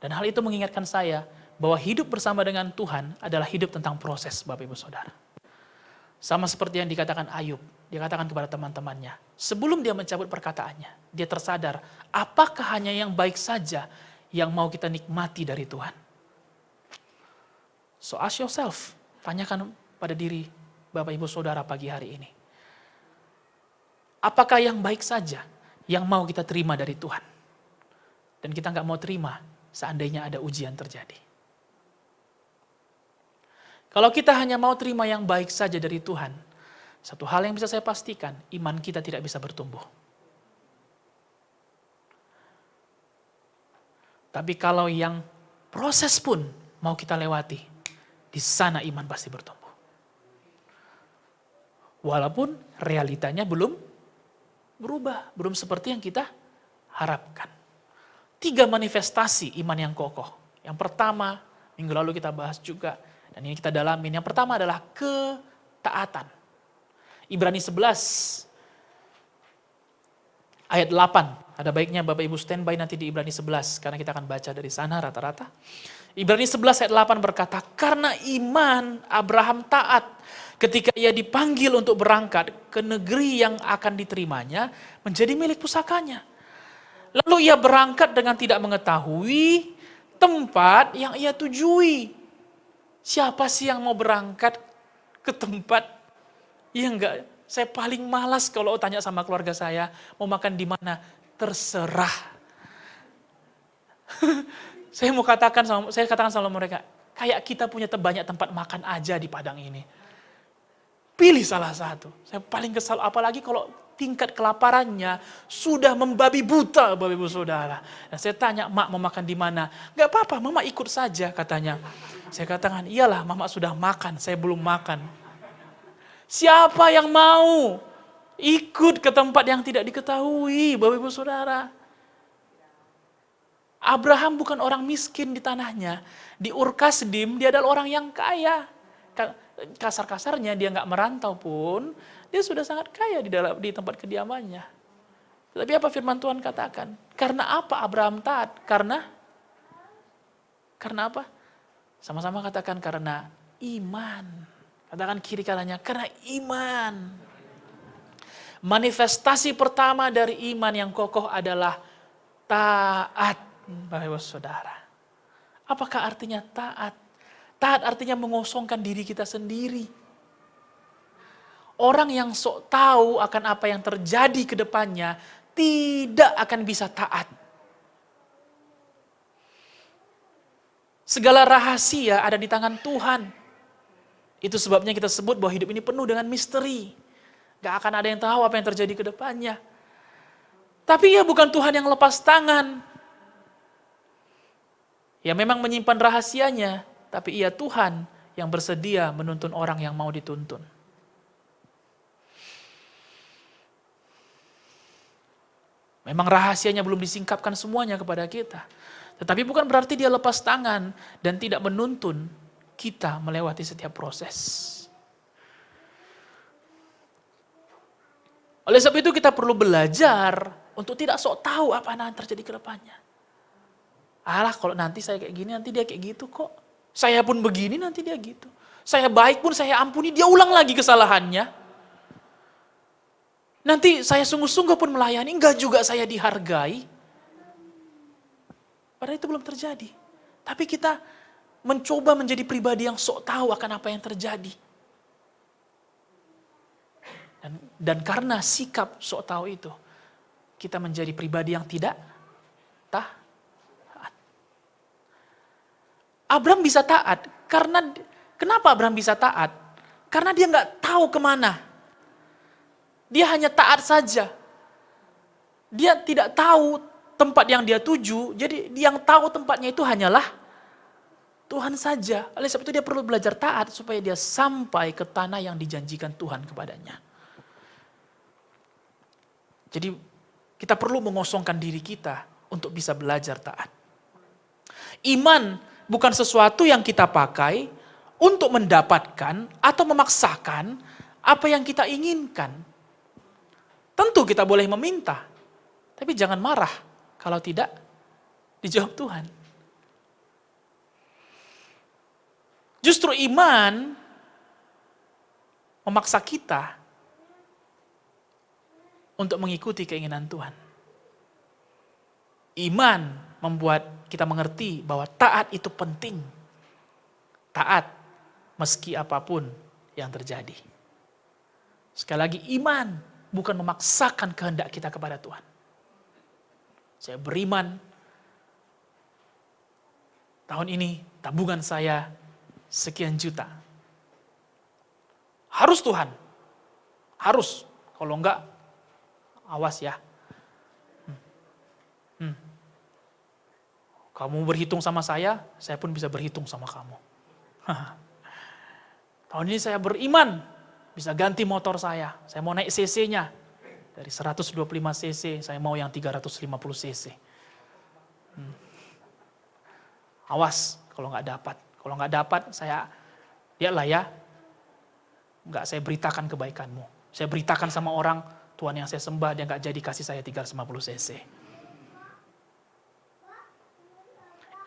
Dan hal itu mengingatkan saya bahwa hidup bersama dengan Tuhan adalah hidup tentang proses, Bapak Ibu Saudara. Sama seperti yang dikatakan Ayub, dia katakan kepada teman-temannya, sebelum dia mencabut perkataannya, dia tersadar, apakah hanya yang baik saja yang mau kita nikmati dari Tuhan? So ask yourself, tanyakan pada diri Bapak Ibu Saudara pagi hari ini. Apakah yang baik saja yang mau kita terima dari Tuhan? Dan kita nggak mau terima seandainya ada ujian terjadi. Kalau kita hanya mau terima yang baik saja dari Tuhan, satu hal yang bisa saya pastikan, iman kita tidak bisa bertumbuh. Tapi kalau yang proses pun mau kita lewati, di sana iman pasti bertumbuh. Walaupun realitanya belum berubah, belum seperti yang kita harapkan. 3 manifestasi iman yang kokoh. Yang pertama, minggu lalu kita bahas juga, Dan ini kita dalamin. Yang pertama adalah ketaatan. Ibrani 11 ayat 8. Ada baiknya Bapak Ibu standby nanti di Ibrani 11 karena kita akan baca dari sana rata-rata. Ibrani 11 ayat 8 berkata, karena iman Abraham taat ketika ia dipanggil untuk berangkat ke negeri yang akan diterimanya menjadi milik pusakanya. Lalu ia berangkat dengan tidak mengetahui tempat yang ia tujui. Siapa sih yang mau berangkat ke tempat yang enggak? Saya paling malas kalau tanya sama keluarga saya, mau makan di mana? Terserah. Saya katakan sama mereka, kayak kita punya banyak tempat makan aja di Padang ini. Pilih salah satu. Saya paling kesal, apalagi kalau tingkat kelaparannya sudah membabi buta, Bapak Ibu Saudara. Dan saya tanya, Mak mau makan di mana? Gak apa-apa, Mama ikut saja katanya. Saya katakan, iyalah Mama sudah makan, saya belum makan. Siapa yang mau ikut ke tempat yang tidak diketahui, Bapak Ibu Saudara? Abraham bukan orang miskin di tanahnya. Di Ur Kasdim, dia adalah orang yang kaya. Kasar-kasarnya dia nggak merantau pun, dia sudah sangat kaya di tempat kediamannya. Tapi apa firman Tuhan katakan? Karena apa Abraham taat? Karena apa? Sama-sama katakan karena iman. Katakan kiri kanannya, karena iman. Manifestasi pertama dari iman yang kokoh adalah taat, Bapak Ibu Saudara. Apakah artinya taat? Taat artinya mengosongkan diri kita sendiri. Orang yang sok tahu akan apa yang terjadi ke depannya tidak akan bisa taat. Segala rahasia ada di tangan Tuhan. Itu sebabnya kita sebut bahwa hidup ini penuh dengan misteri. Gak akan ada yang tahu apa yang terjadi ke depannya. Tapi ia bukan Tuhan yang lepas tangan. Ya memang menyimpan rahasianya, tapi ia Tuhan yang bersedia menuntun orang yang mau dituntun. Memang rahasianya belum disingkapkan semuanya kepada kita. Tetapi bukan berarti dia lepas tangan dan tidak menuntun kita melewati setiap proses. Oleh sebab itu kita perlu belajar untuk tidak sok tahu apa yang terjadi ke depannya. Alah kalau nanti saya kayak gini, nanti dia kayak gitu kok. Saya pun begini, nanti dia gitu. Saya baik pun saya ampuni, dia ulang lagi kesalahannya. Nanti saya sungguh-sungguh pun melayani, enggak juga saya dihargai. Padahal itu belum terjadi. Tapi kita mencoba menjadi pribadi yang sok tahu akan apa yang terjadi. Dan karena sikap sok tahu itu, kita menjadi pribadi yang tidak taat. Abraham bisa taat karena, kenapa Abraham bisa taat? Karena dia nggak tahu kemana. Dia hanya taat saja. Dia tidak tahu tempat yang dia tuju, jadi yang tahu tempatnya itu hanyalah Tuhan saja. Oleh sebab itu dia perlu belajar taat supaya dia sampai ke tanah yang dijanjikan Tuhan kepadanya. Jadi kita perlu mengosongkan diri kita untuk bisa belajar taat. Iman bukan sesuatu yang kita pakai untuk mendapatkan atau memaksakan apa yang kita inginkan. Tentu kita boleh meminta, tapi jangan marah kalau tidak dijawab Tuhan. Justru iman memaksa kita untuk mengikuti keinginan Tuhan. Iman membuat kita mengerti bahwa taat itu penting. Taat meski apapun yang terjadi. Sekali lagi, iman bukan memaksakan kehendak kita kepada Tuhan. Saya beriman, tahun ini tabungan saya sekian juta. Harus Tuhan, harus. Kalau enggak, awas ya. Kamu berhitung sama saya pun bisa berhitung sama kamu. Tahun ini saya beriman, bisa ganti motor saya. Saya mau naik cc-nya. Dari 125 cc, saya mau yang 350 cc. Awas kalau nggak dapat. Kalau nggak dapat, saya Lihatlah ya, enggak, saya beritakan kebaikanmu. Saya beritakan sama orang, Tuhan yang saya sembah, dia enggak jadi kasih saya 350 cc.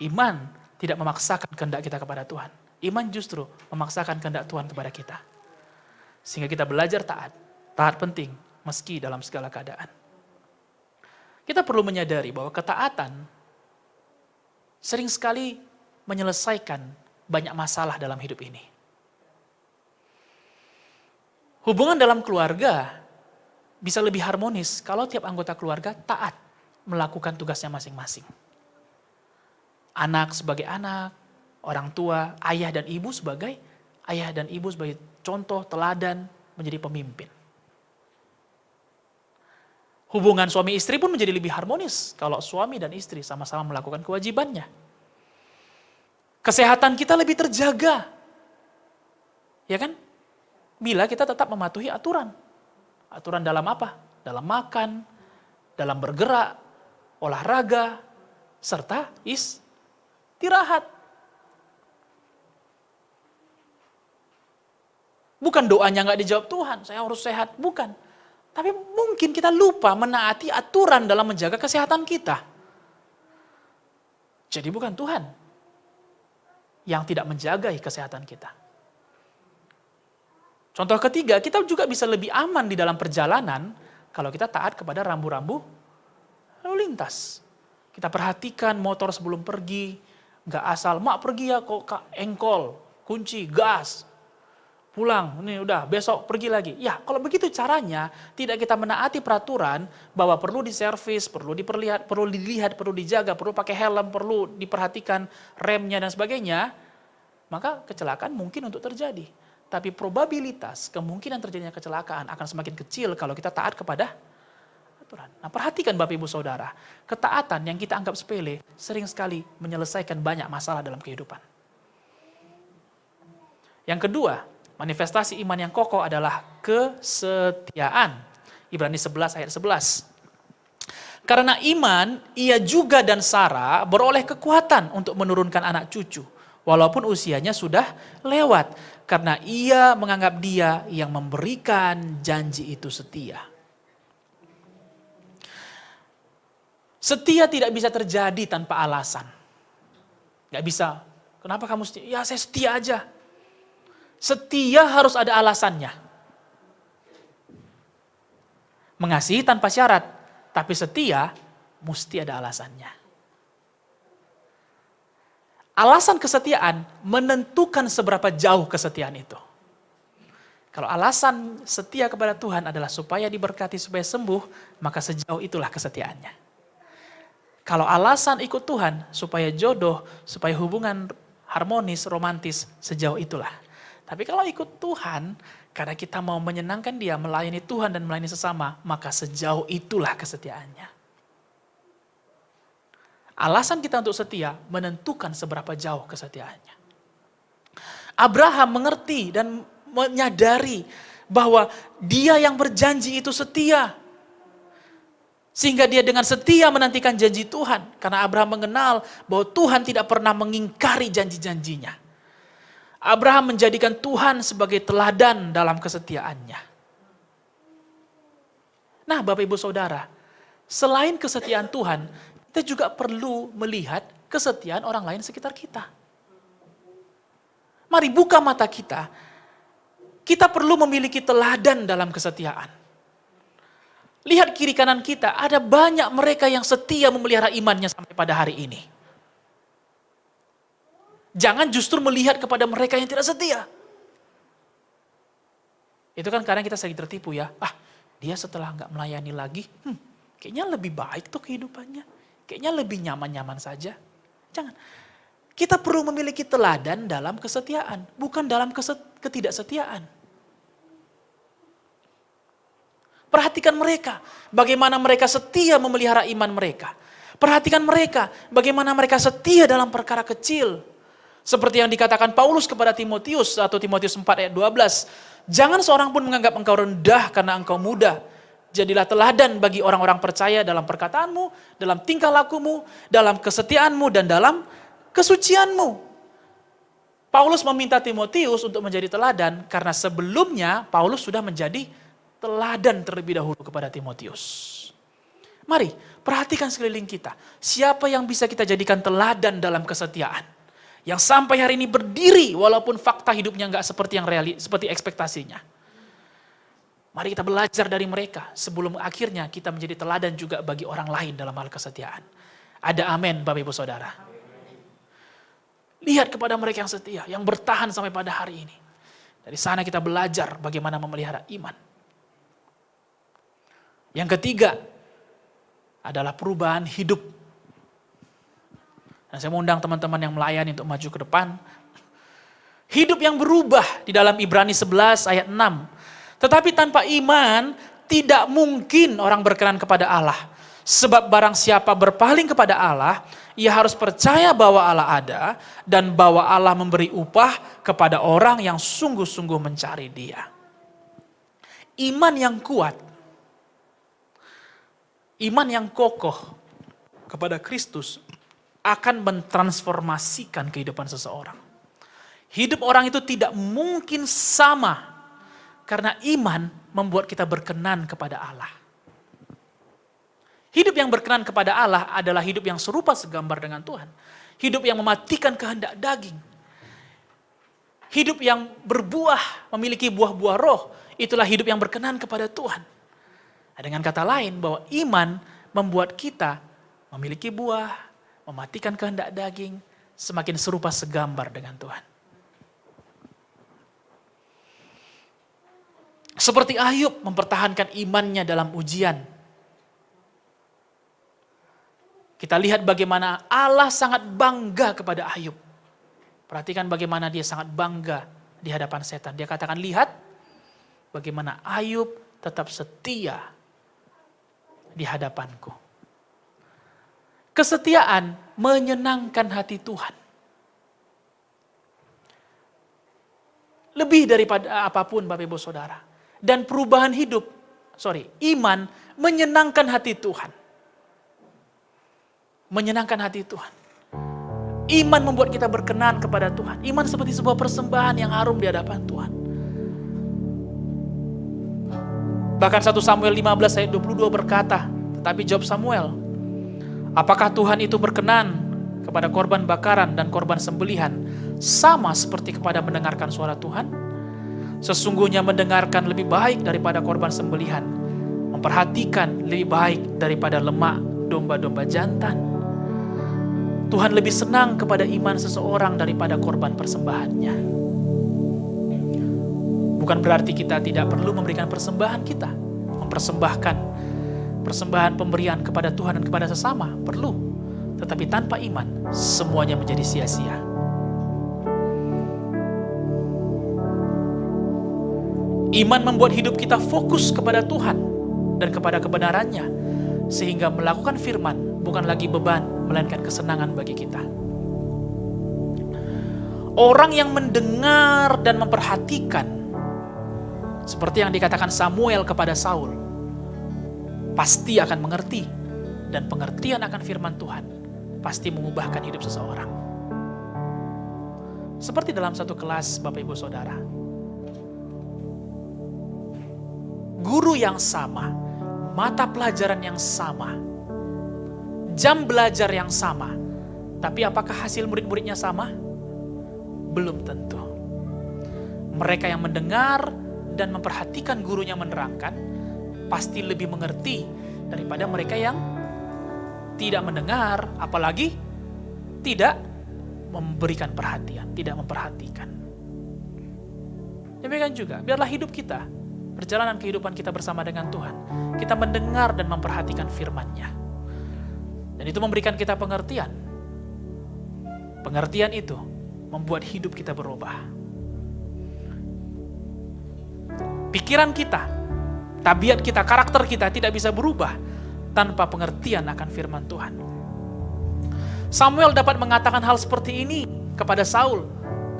Iman tidak memaksakan kehendak kita kepada Tuhan. Iman justru memaksakan kehendak Tuhan kepada kita. Sehingga kita belajar taat. Taat penting, meski dalam segala keadaan. Kita perlu menyadari bahwa ketaatan sering sekali menyelesaikan banyak masalah dalam hidup ini. Hubungan dalam keluarga bisa lebih harmonis kalau tiap anggota keluarga taat melakukan tugasnya masing-masing. Anak sebagai anak, orang tua, ayah dan ibu sebagai contoh, teladan, menjadi pemimpin. Hubungan suami istri pun menjadi lebih harmonis kalau suami dan istri sama-sama melakukan kewajibannya. Kesehatan kita lebih terjaga. Ya kan? Bila kita tetap mematuhi aturan. Aturan dalam apa? Dalam makan, dalam bergerak, olahraga, serta istirahat. Bukan doanya nggak dijawab Tuhan, saya harus sehat. Bukan. Tapi mungkin kita lupa menaati aturan dalam menjaga kesehatan kita. Jadi bukan Tuhan yang tidak menjaga kesehatan kita. Contoh ketiga, kita juga bisa lebih aman di dalam perjalanan kalau kita taat kepada rambu-rambu lalu lintas. Kita perhatikan motor sebelum pergi, nggak asal, mak pergi ya kok engkol, kunci, gas, pulang, ini udah besok pergi lagi. Ya kalau begitu caranya, tidak kita menaati peraturan bahwa perlu diservis, perlu dilihat, perlu dijaga, perlu pakai helm, perlu diperhatikan remnya dan sebagainya, maka kecelakaan mungkin untuk terjadi. Tapi probabilitas kemungkinan terjadinya kecelakaan akan semakin kecil kalau kita taat kepada aturan. Nah perhatikan Bapak Ibu Saudara, ketaatan yang kita anggap sepele sering sekali menyelesaikan banyak masalah dalam kehidupan. Yang kedua, manifestasi iman yang kokoh adalah kesetiaan. Ibrani 11 ayat 11. Karena iman, ia juga dan Sarah beroleh kekuatan untuk menurunkan anak cucu. Walaupun usianya sudah lewat. Karena ia menganggap dia yang memberikan janji itu setia. Setia tidak bisa terjadi tanpa alasan. Gak bisa, kenapa kamu setia? Ya saya setia aja. Setia harus ada alasannya. Mengasihi tanpa syarat, tapi setia mesti ada alasannya. Alasan kesetiaan menentukan seberapa jauh kesetiaan itu. Kalau alasan setia kepada Tuhan adalah supaya diberkati, supaya sembuh, maka sejauh itulah kesetiaannya. Kalau alasan ikut Tuhan supaya jodoh, supaya hubungan harmonis, romantis, sejauh itulah. Tapi kalau ikut Tuhan, karena kita mau menyenangkan Dia, melayani Tuhan dan melayani sesama, maka sejauh itulah kesetiaannya. Alasan kita untuk setia menentukan seberapa jauh kesetiaannya. Abraham mengerti dan menyadari bahwa dia yang berjanji itu setia. Sehingga dia dengan setia menantikan janji Tuhan. Karena Abraham mengenal bahwa Tuhan tidak pernah mengingkari janji-janjinya. Abraham menjadikan Tuhan sebagai teladan dalam kesetiaannya. Nah Bapak Ibu Saudara, selain kesetiaan Tuhan, kita juga perlu melihat kesetiaan orang lain sekitar kita. Mari buka mata kita. Kita perlu memiliki teladan dalam kesetiaan. Lihat kiri kanan kita, ada banyak mereka yang setia memelihara imannya sampai pada hari ini. Jangan justru melihat kepada mereka yang tidak setia. Itu kan kadang kita sering tertipu ya. Dia setelah nggak melayani lagi, kayaknya lebih baik tuh kehidupannya. Kayaknya lebih nyaman-nyaman saja. Jangan. Kita perlu memiliki teladan dalam kesetiaan, bukan dalam ketidaksetiaan. Perhatikan mereka, bagaimana mereka setia memelihara iman mereka. Perhatikan mereka, bagaimana mereka setia dalam perkara kecil. Seperti yang dikatakan Paulus kepada Timotius, atau Timotius 4 ayat 12. Jangan seorang pun menganggap engkau rendah karena engkau muda. Jadilah teladan bagi orang-orang percaya dalam perkataanmu, dalam tingkah lakumu, dalam kesetiaanmu, dan dalam kesucianmu. Paulus meminta Timotius untuk menjadi teladan karena sebelumnya Paulus sudah menjadi teladan terlebih dahulu kepada Timotius. Mari perhatikan sekeliling kita. Siapa yang bisa kita jadikan teladan dalam kesetiaan? Yang sampai hari ini berdiri walaupun fakta hidupnya nggak seperti yang seperti ekspektasinya. Mari kita belajar dari mereka sebelum akhirnya kita menjadi teladan juga bagi orang lain dalam hal kesetiaan. Ada amin Bapak Ibu Saudara. Lihat kepada mereka yang setia, yang bertahan sampai pada hari ini. Dari sana kita belajar bagaimana memelihara iman. Yang ketiga adalah perubahan hidup. Dan saya mengundang teman-teman yang melayani untuk maju ke depan. Hidup yang berubah di dalam Ibrani 11 ayat 6. Tetapi tanpa iman tidak mungkin orang berkenan kepada Allah. Sebab barang siapa berpaling kepada Allah, ia harus percaya bahwa Allah ada dan bahwa Allah memberi upah kepada orang yang sungguh-sungguh mencari Dia. Iman yang kuat, iman yang kokoh kepada Kristus akan mentransformasikan kehidupan seseorang. Hidup orang itu tidak mungkin sama karena iman membuat kita berkenan kepada Allah. Hidup yang berkenan kepada Allah adalah hidup yang serupa segambar dengan Tuhan. Hidup yang mematikan kehendak daging. Hidup yang berbuah, memiliki buah-buah roh. Itulah hidup yang berkenan kepada Tuhan. Dengan kata lain bahwa iman membuat kita memiliki buah, mematikan kehendak daging, semakin serupa segambar dengan Tuhan. Seperti Ayub mempertahankan imannya dalam ujian. Kita lihat bagaimana Allah sangat bangga kepada Ayub. Perhatikan bagaimana dia sangat bangga di hadapan setan. Dia katakan, lihat bagaimana Ayub tetap setia di hadapanku. Kesetiaan menyenangkan hati Tuhan. Lebih daripada apapun Bapak Ibu Saudara. Dan perubahan hidup, iman menyenangkan hati Tuhan. Menyenangkan hati Tuhan. Iman membuat kita berkenan kepada Tuhan. Iman seperti sebuah persembahan yang harum di hadapan Tuhan. Bahkan 1 Samuel 15 ayat 22 berkata, tetapi jawab Samuel, apakah Tuhan itu berkenan kepada korban bakaran dan korban sembelihan sama seperti kepada mendengarkan suara Tuhan? Sesungguhnya mendengarkan lebih baik daripada korban sembelihan, memperhatikan lebih baik daripada lemak domba-domba jantan. Tuhan lebih senang kepada iman seseorang daripada korban persembahannya. Bukan berarti kita tidak perlu memberikan persembahan kita. Mempersembahkan persembahan pemberian kepada Tuhan dan kepada sesama, perlu. Tetapi tanpa iman, semuanya menjadi sia-sia. Iman membuat hidup kita fokus kepada Tuhan dan kepada kebenarannya. Sehingga melakukan firman bukan lagi beban, melainkan kesenangan bagi kita. Orang yang mendengar dan memperhatikan, seperti yang dikatakan Samuel kepada Saul, pasti akan mengerti. Dan pengertian akan firman Tuhan pasti mengubahkan hidup seseorang. Seperti dalam satu kelas Bapak Ibu Saudara. Guru yang sama, mata pelajaran yang sama, jam belajar yang sama. Tapi apakah hasil murid-muridnya sama? Belum tentu. Mereka yang mendengar dan memperhatikan gurunya menerangkan, pasti lebih mengerti daripada mereka yang tidak mendengar, apalagi tidak memberikan perhatian, tidak memperhatikan. Demikian juga, biarlah hidup kita, perjalanan kehidupan kita bersama dengan Tuhan, kita mendengar dan memperhatikan firman-Nya. Dan itu memberikan kita pengertian. Pengertian itu membuat hidup kita berubah. Pikiran kita, tabiat kita, karakter kita tidak bisa berubah tanpa pengertian akan firman Tuhan. Samuel dapat mengatakan hal seperti ini kepada Saul.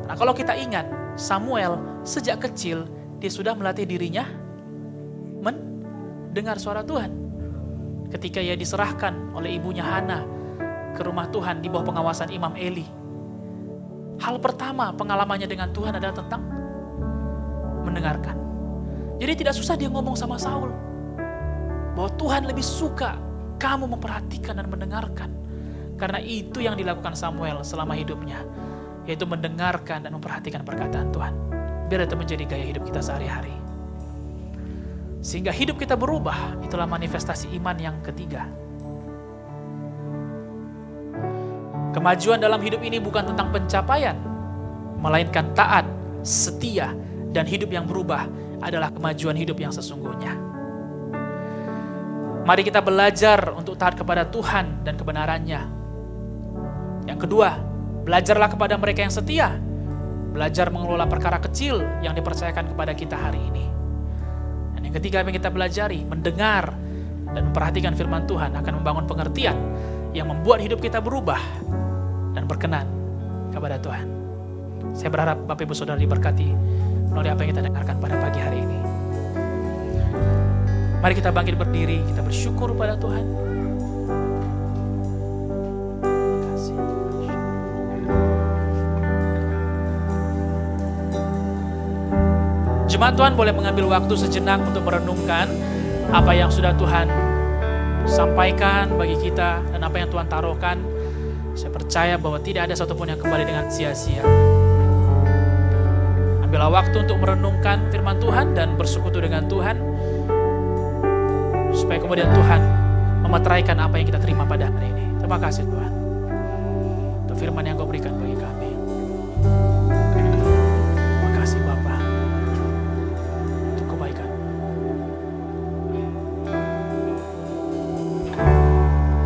Nah, kalau kita ingat, Samuel sejak kecil dia sudah melatih dirinya mendengar suara Tuhan. Ketika ia diserahkan oleh ibunya Hana ke rumah Tuhan di bawah pengawasan Imam Eli. hal pertama pengalamannya dengan Tuhan adalah tentang mendengarkan. Jadi tidak susah dia ngomong sama Saul bahwa Tuhan lebih suka kamu memperhatikan dan mendengarkan. Karena itu yang dilakukan Samuel selama hidupnya, yaitu mendengarkan dan memperhatikan perkataan Tuhan. Biar itu menjadi gaya hidup kita sehari-hari. Sehingga hidup kita berubah, itulah manifestasi iman yang ketiga. Kemajuan dalam hidup ini bukan tentang pencapaian, melainkan taat, setia, dan hidup yang berubah adalah kemajuan hidup yang sesungguhnya. Mari kita belajar untuk taat kepada Tuhan dan kebenarannya. Yang kedua, belajarlah kepada mereka yang setia. Belajar mengelola perkara kecil yang dipercayakan kepada kita hari ini. Dan yang ketiga yang kita pelajari, mendengar dan memperhatikan firman Tuhan akan membangun pengertian yang membuat hidup kita berubah dan berkenan kepada Tuhan. Saya berharap Bapak Ibu Saudara diberkati melalui apa yang kita dengarkan pada pagi hari ini. Mari kita bangkit berdiri, kita bersyukur pada Tuhan. Terima kasih. Jemaat Tuhan boleh mengambil waktu sejenak untuk merenungkan apa yang sudah Tuhan sampaikan bagi kita dan apa yang Tuhan taruhkan. Saya percaya bahwa tidak ada satupun yang kembali dengan sia-sia. Ambillah waktu untuk merenungkan firman Tuhan dan bersekutu dengan Tuhan, supaya kemudian Tuhan memeteraikan apa yang kita terima pada hari ini. Terima kasih Tuhan untuk firman yang Kau berikan bagi kami. Terima kasih Bapa untuk kebaikan.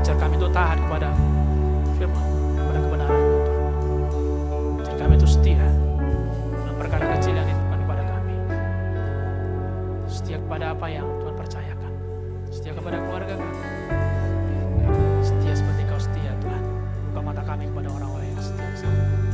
Ajar kami untuk taat kepada firman, kepada kebenaran Tuhan. Ajar kami untuk setia dalam perkara kecil yang dititipkan kepada kami. Setia kepada apa yang Tuhan percayakan. Setia kepada keluarga kami. Setia seperti Kau setia Tuhan. Buka mata kami kepada orang-orang yang setia.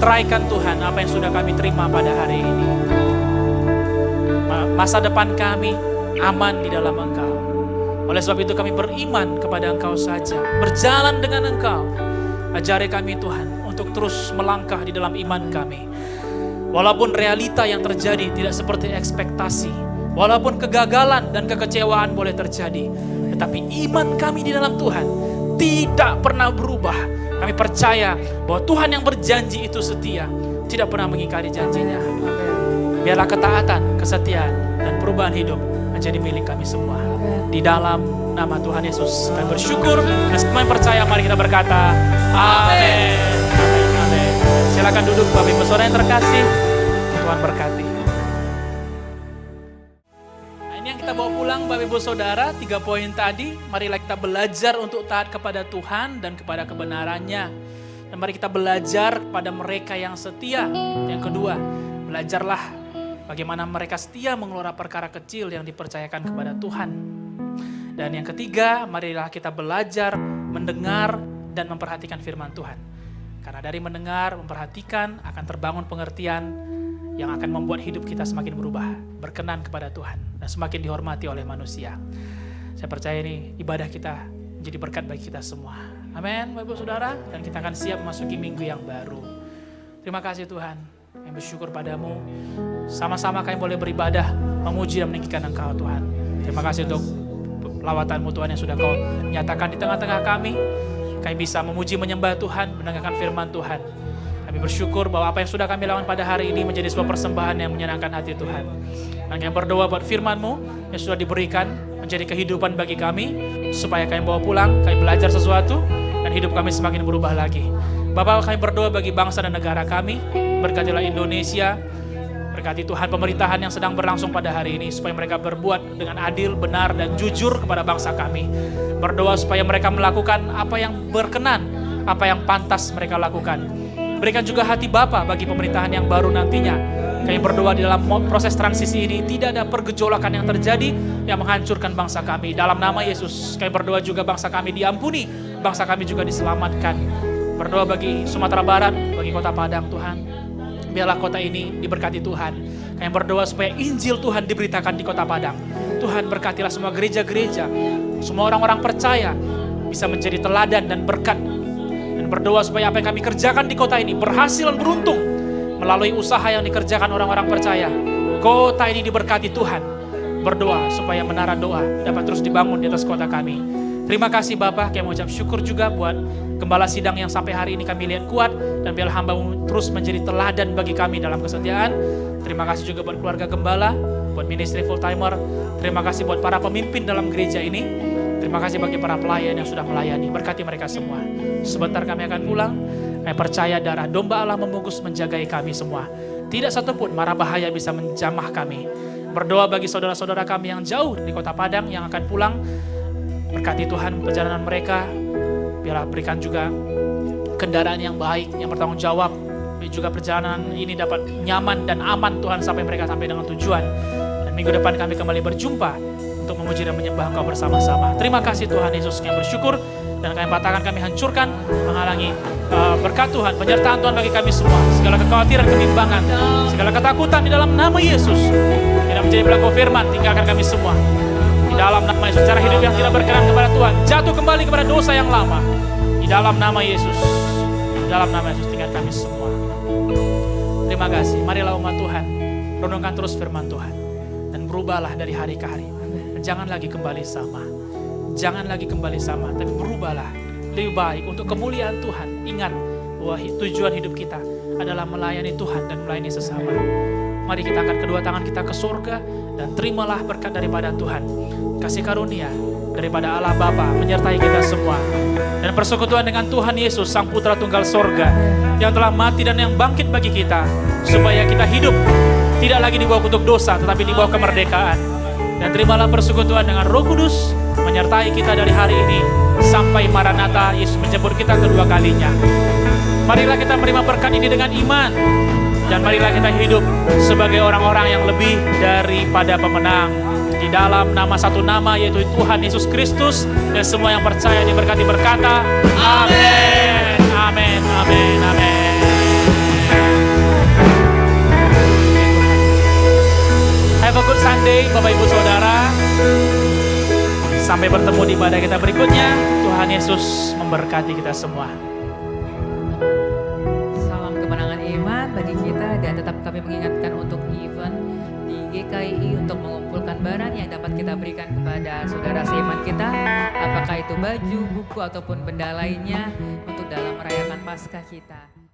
ceraikan Tuhan apa yang sudah kami terima pada hari ini. Masa depan kami aman di dalam Engkau. Oleh sebab itu kami beriman kepada Engkau saja, berjalan dengan Engkau. Ajari kami Tuhan untuk terus melangkah di dalam iman kami. Walaupun realita yang terjadi tidak seperti ekspektasi, walaupun kegagalan dan kekecewaan boleh terjadi, tetapi iman kami di dalam Tuhan tidak pernah berubah. Kami percaya bahwa Tuhan yang berjanji itu setia, tidak pernah mengingkari janjinya. Biarlah ketaatan, kesetiaan, dan perubahan hidup menjadi milik kami semua. Di dalam nama Tuhan Yesus kami bersyukur, dan semua yang percaya mari kita berkata amin. Amin, amin. Silakan duduk Bapak Ibu Saudara yang terkasih. Tuhan berkati. Nah, ini yang kita bawa pulang Bapak Ibu Saudara, 3 poin tadi. Marilah kita belajar untuk taat kepada Tuhan dan kepada kebenarannya. Dan mari kita belajar kepada mereka yang setia. Yang kedua, belajarlah bagaimana mereka setia mengelola perkara kecil yang dipercayakan kepada Tuhan. Dan yang ketiga, marilah kita belajar mendengar dan memperhatikan firman Tuhan. Karena dari mendengar, memperhatikan akan terbangun pengertian yang akan membuat hidup kita semakin berubah, berkenan kepada Tuhan, dan semakin dihormati oleh manusia. Saya percaya ini ibadah kita menjadi berkat bagi kita semua. Amin, Bapak Ibu Saudara, dan kita akan siap memasuki minggu yang baru. Terima kasih Tuhan, kami bersyukur padamu. Sama-sama kami boleh beribadah, memuji dan meninggikan Engkau Tuhan. Terima kasih untuk lawatan-Mu Tuhan yang sudah Kau nyatakan di tengah-tengah kami. Kami bisa memuji, menyembah Tuhan, mendengarkan firman Tuhan. Kami bersyukur bahwa apa yang sudah kami lakukan pada hari ini menjadi sebuah persembahan yang menyenangkan hati Tuhan. Dan kami berdoa buat firman-Mu yang sudah diberikan menjadi kehidupan bagi kami, supaya kami bawa pulang, kami belajar sesuatu, dan hidup kami semakin berubah lagi. Bapak, kami berdoa bagi bangsa dan negara kami, berkatilah Indonesia, berkati Tuhan pemerintahan yang sedang berlangsung pada hari ini, supaya mereka berbuat dengan adil, benar, dan jujur kepada bangsa kami. Berdoa supaya mereka melakukan apa yang berkenan, apa yang pantas mereka lakukan. Berikan juga hati Bapa bagi pemerintahan yang baru nantinya. Kami berdoa di dalam proses transisi ini tidak ada pergejolakan yang terjadi yang menghancurkan bangsa kami. Dalam nama Yesus, kami berdoa juga bangsa kami diampuni, bangsa kami juga diselamatkan. Berdoa bagi Sumatera Barat, bagi Kota Padang Tuhan. Biarlah kota ini diberkati Tuhan. Kami berdoa supaya Injil Tuhan diberitakan di Kota Padang. Tuhan berkatilah semua gereja-gereja, semua orang-orang percaya bisa menjadi teladan dan berkat. Dan berdoa supaya apa yang kami kerjakan di kota ini berhasil dan beruntung melalui usaha yang dikerjakan orang-orang percaya. Kota ini diberkati Tuhan. Berdoa supaya menara doa dapat terus dibangun di atas kota kami. Terima kasih Bapak, kami mengucap syukur juga buat Gembala Sidang yang sampai hari ini kami lihat kuat, dan biarlah hamba-Mu terus menjadi teladan bagi kami dalam kesetiaan. Terima kasih juga buat keluarga Gembala, buat ministry full timer. Terima kasih buat para pemimpin dalam gereja ini. Terima kasih bagi para pelayan yang sudah melayani. Berkati mereka semua. Sebentar kami akan pulang. Kami percaya darah domba Allah membungkus menjagai kami semua. Tidak satupun mara bahaya bisa menjamah kami. Berdoa bagi saudara-saudara kami yang jauh di Kota Padang yang akan pulang. Berkati Tuhan perjalanan mereka. Biarlah berikan juga kendaraan yang baik, yang bertanggung jawab. Biar juga perjalanan ini dapat nyaman dan aman Tuhan sampai mereka sampai dengan tujuan. Dan minggu depan kami kembali berjumpa untuk memuji dan menyembah Engkau bersama-sama. Terima kasih Tuhan Yesus, kami bersyukur. Dan kami patahkan, kami hancurkan, menghalangi berkat Tuhan, penyertaan Tuhan bagi kami semua. Segala kekhawatiran, kebimbangan, segala ketakutan di dalam nama Yesus. Tidak menjadi belenggu firman, tinggalkan kami semua. Di dalam nama Yesus, cara hidup yang tidak berkenan kepada Tuhan, jatuh kembali kepada dosa yang lama. Di dalam nama Yesus, di dalam nama Yesus, tinggalkan kami semua. Terima kasih, marilah umat Tuhan, renungkan terus firman Tuhan. Dan berubahlah dari hari ke hari. Jangan lagi kembali sama. Jangan lagi kembali sama, tapi berubahlah. Lebih baik untuk kemuliaan Tuhan. Ingat bahwa tujuan hidup kita adalah melayani Tuhan dan melayani sesama. Mari kita angkat kedua tangan kita ke surga dan terimalah berkat daripada Tuhan. Kasih karunia daripada Allah Bapa menyertai kita semua. Dan persekutuan dengan Tuhan Yesus, Sang Putra Tunggal Sorga, yang telah mati dan yang bangkit bagi kita, supaya kita hidup tidak lagi di bawah kutuk dosa, tetapi di bawah kemerdekaan. Dan terimalah persekutuan dengan Roh Kudus menyertai kita dari hari ini sampai Maranatha, Yesus menjemput kita kedua kalinya. Marilah kita menerima berkat ini dengan iman, dan marilah kita hidup sebagai orang-orang yang lebih daripada pemenang. Di dalam nama satu nama, yaitu Tuhan Yesus Kristus, dan semua yang percaya diberkati berkata, amin, amin, amin, amin. Bapak Ibu Saudara. Sampai bertemu di ibadah kita berikutnya. Tuhan Yesus memberkati kita semua. Salam kemenangan iman bagi kita dan tetap kami mengingatkan untuk event di GKI untuk mengumpulkan barang yang dapat kita berikan kepada saudara seiman kita. Apakah itu baju, buku ataupun benda lainnya untuk dalam merayakan Paskah kita.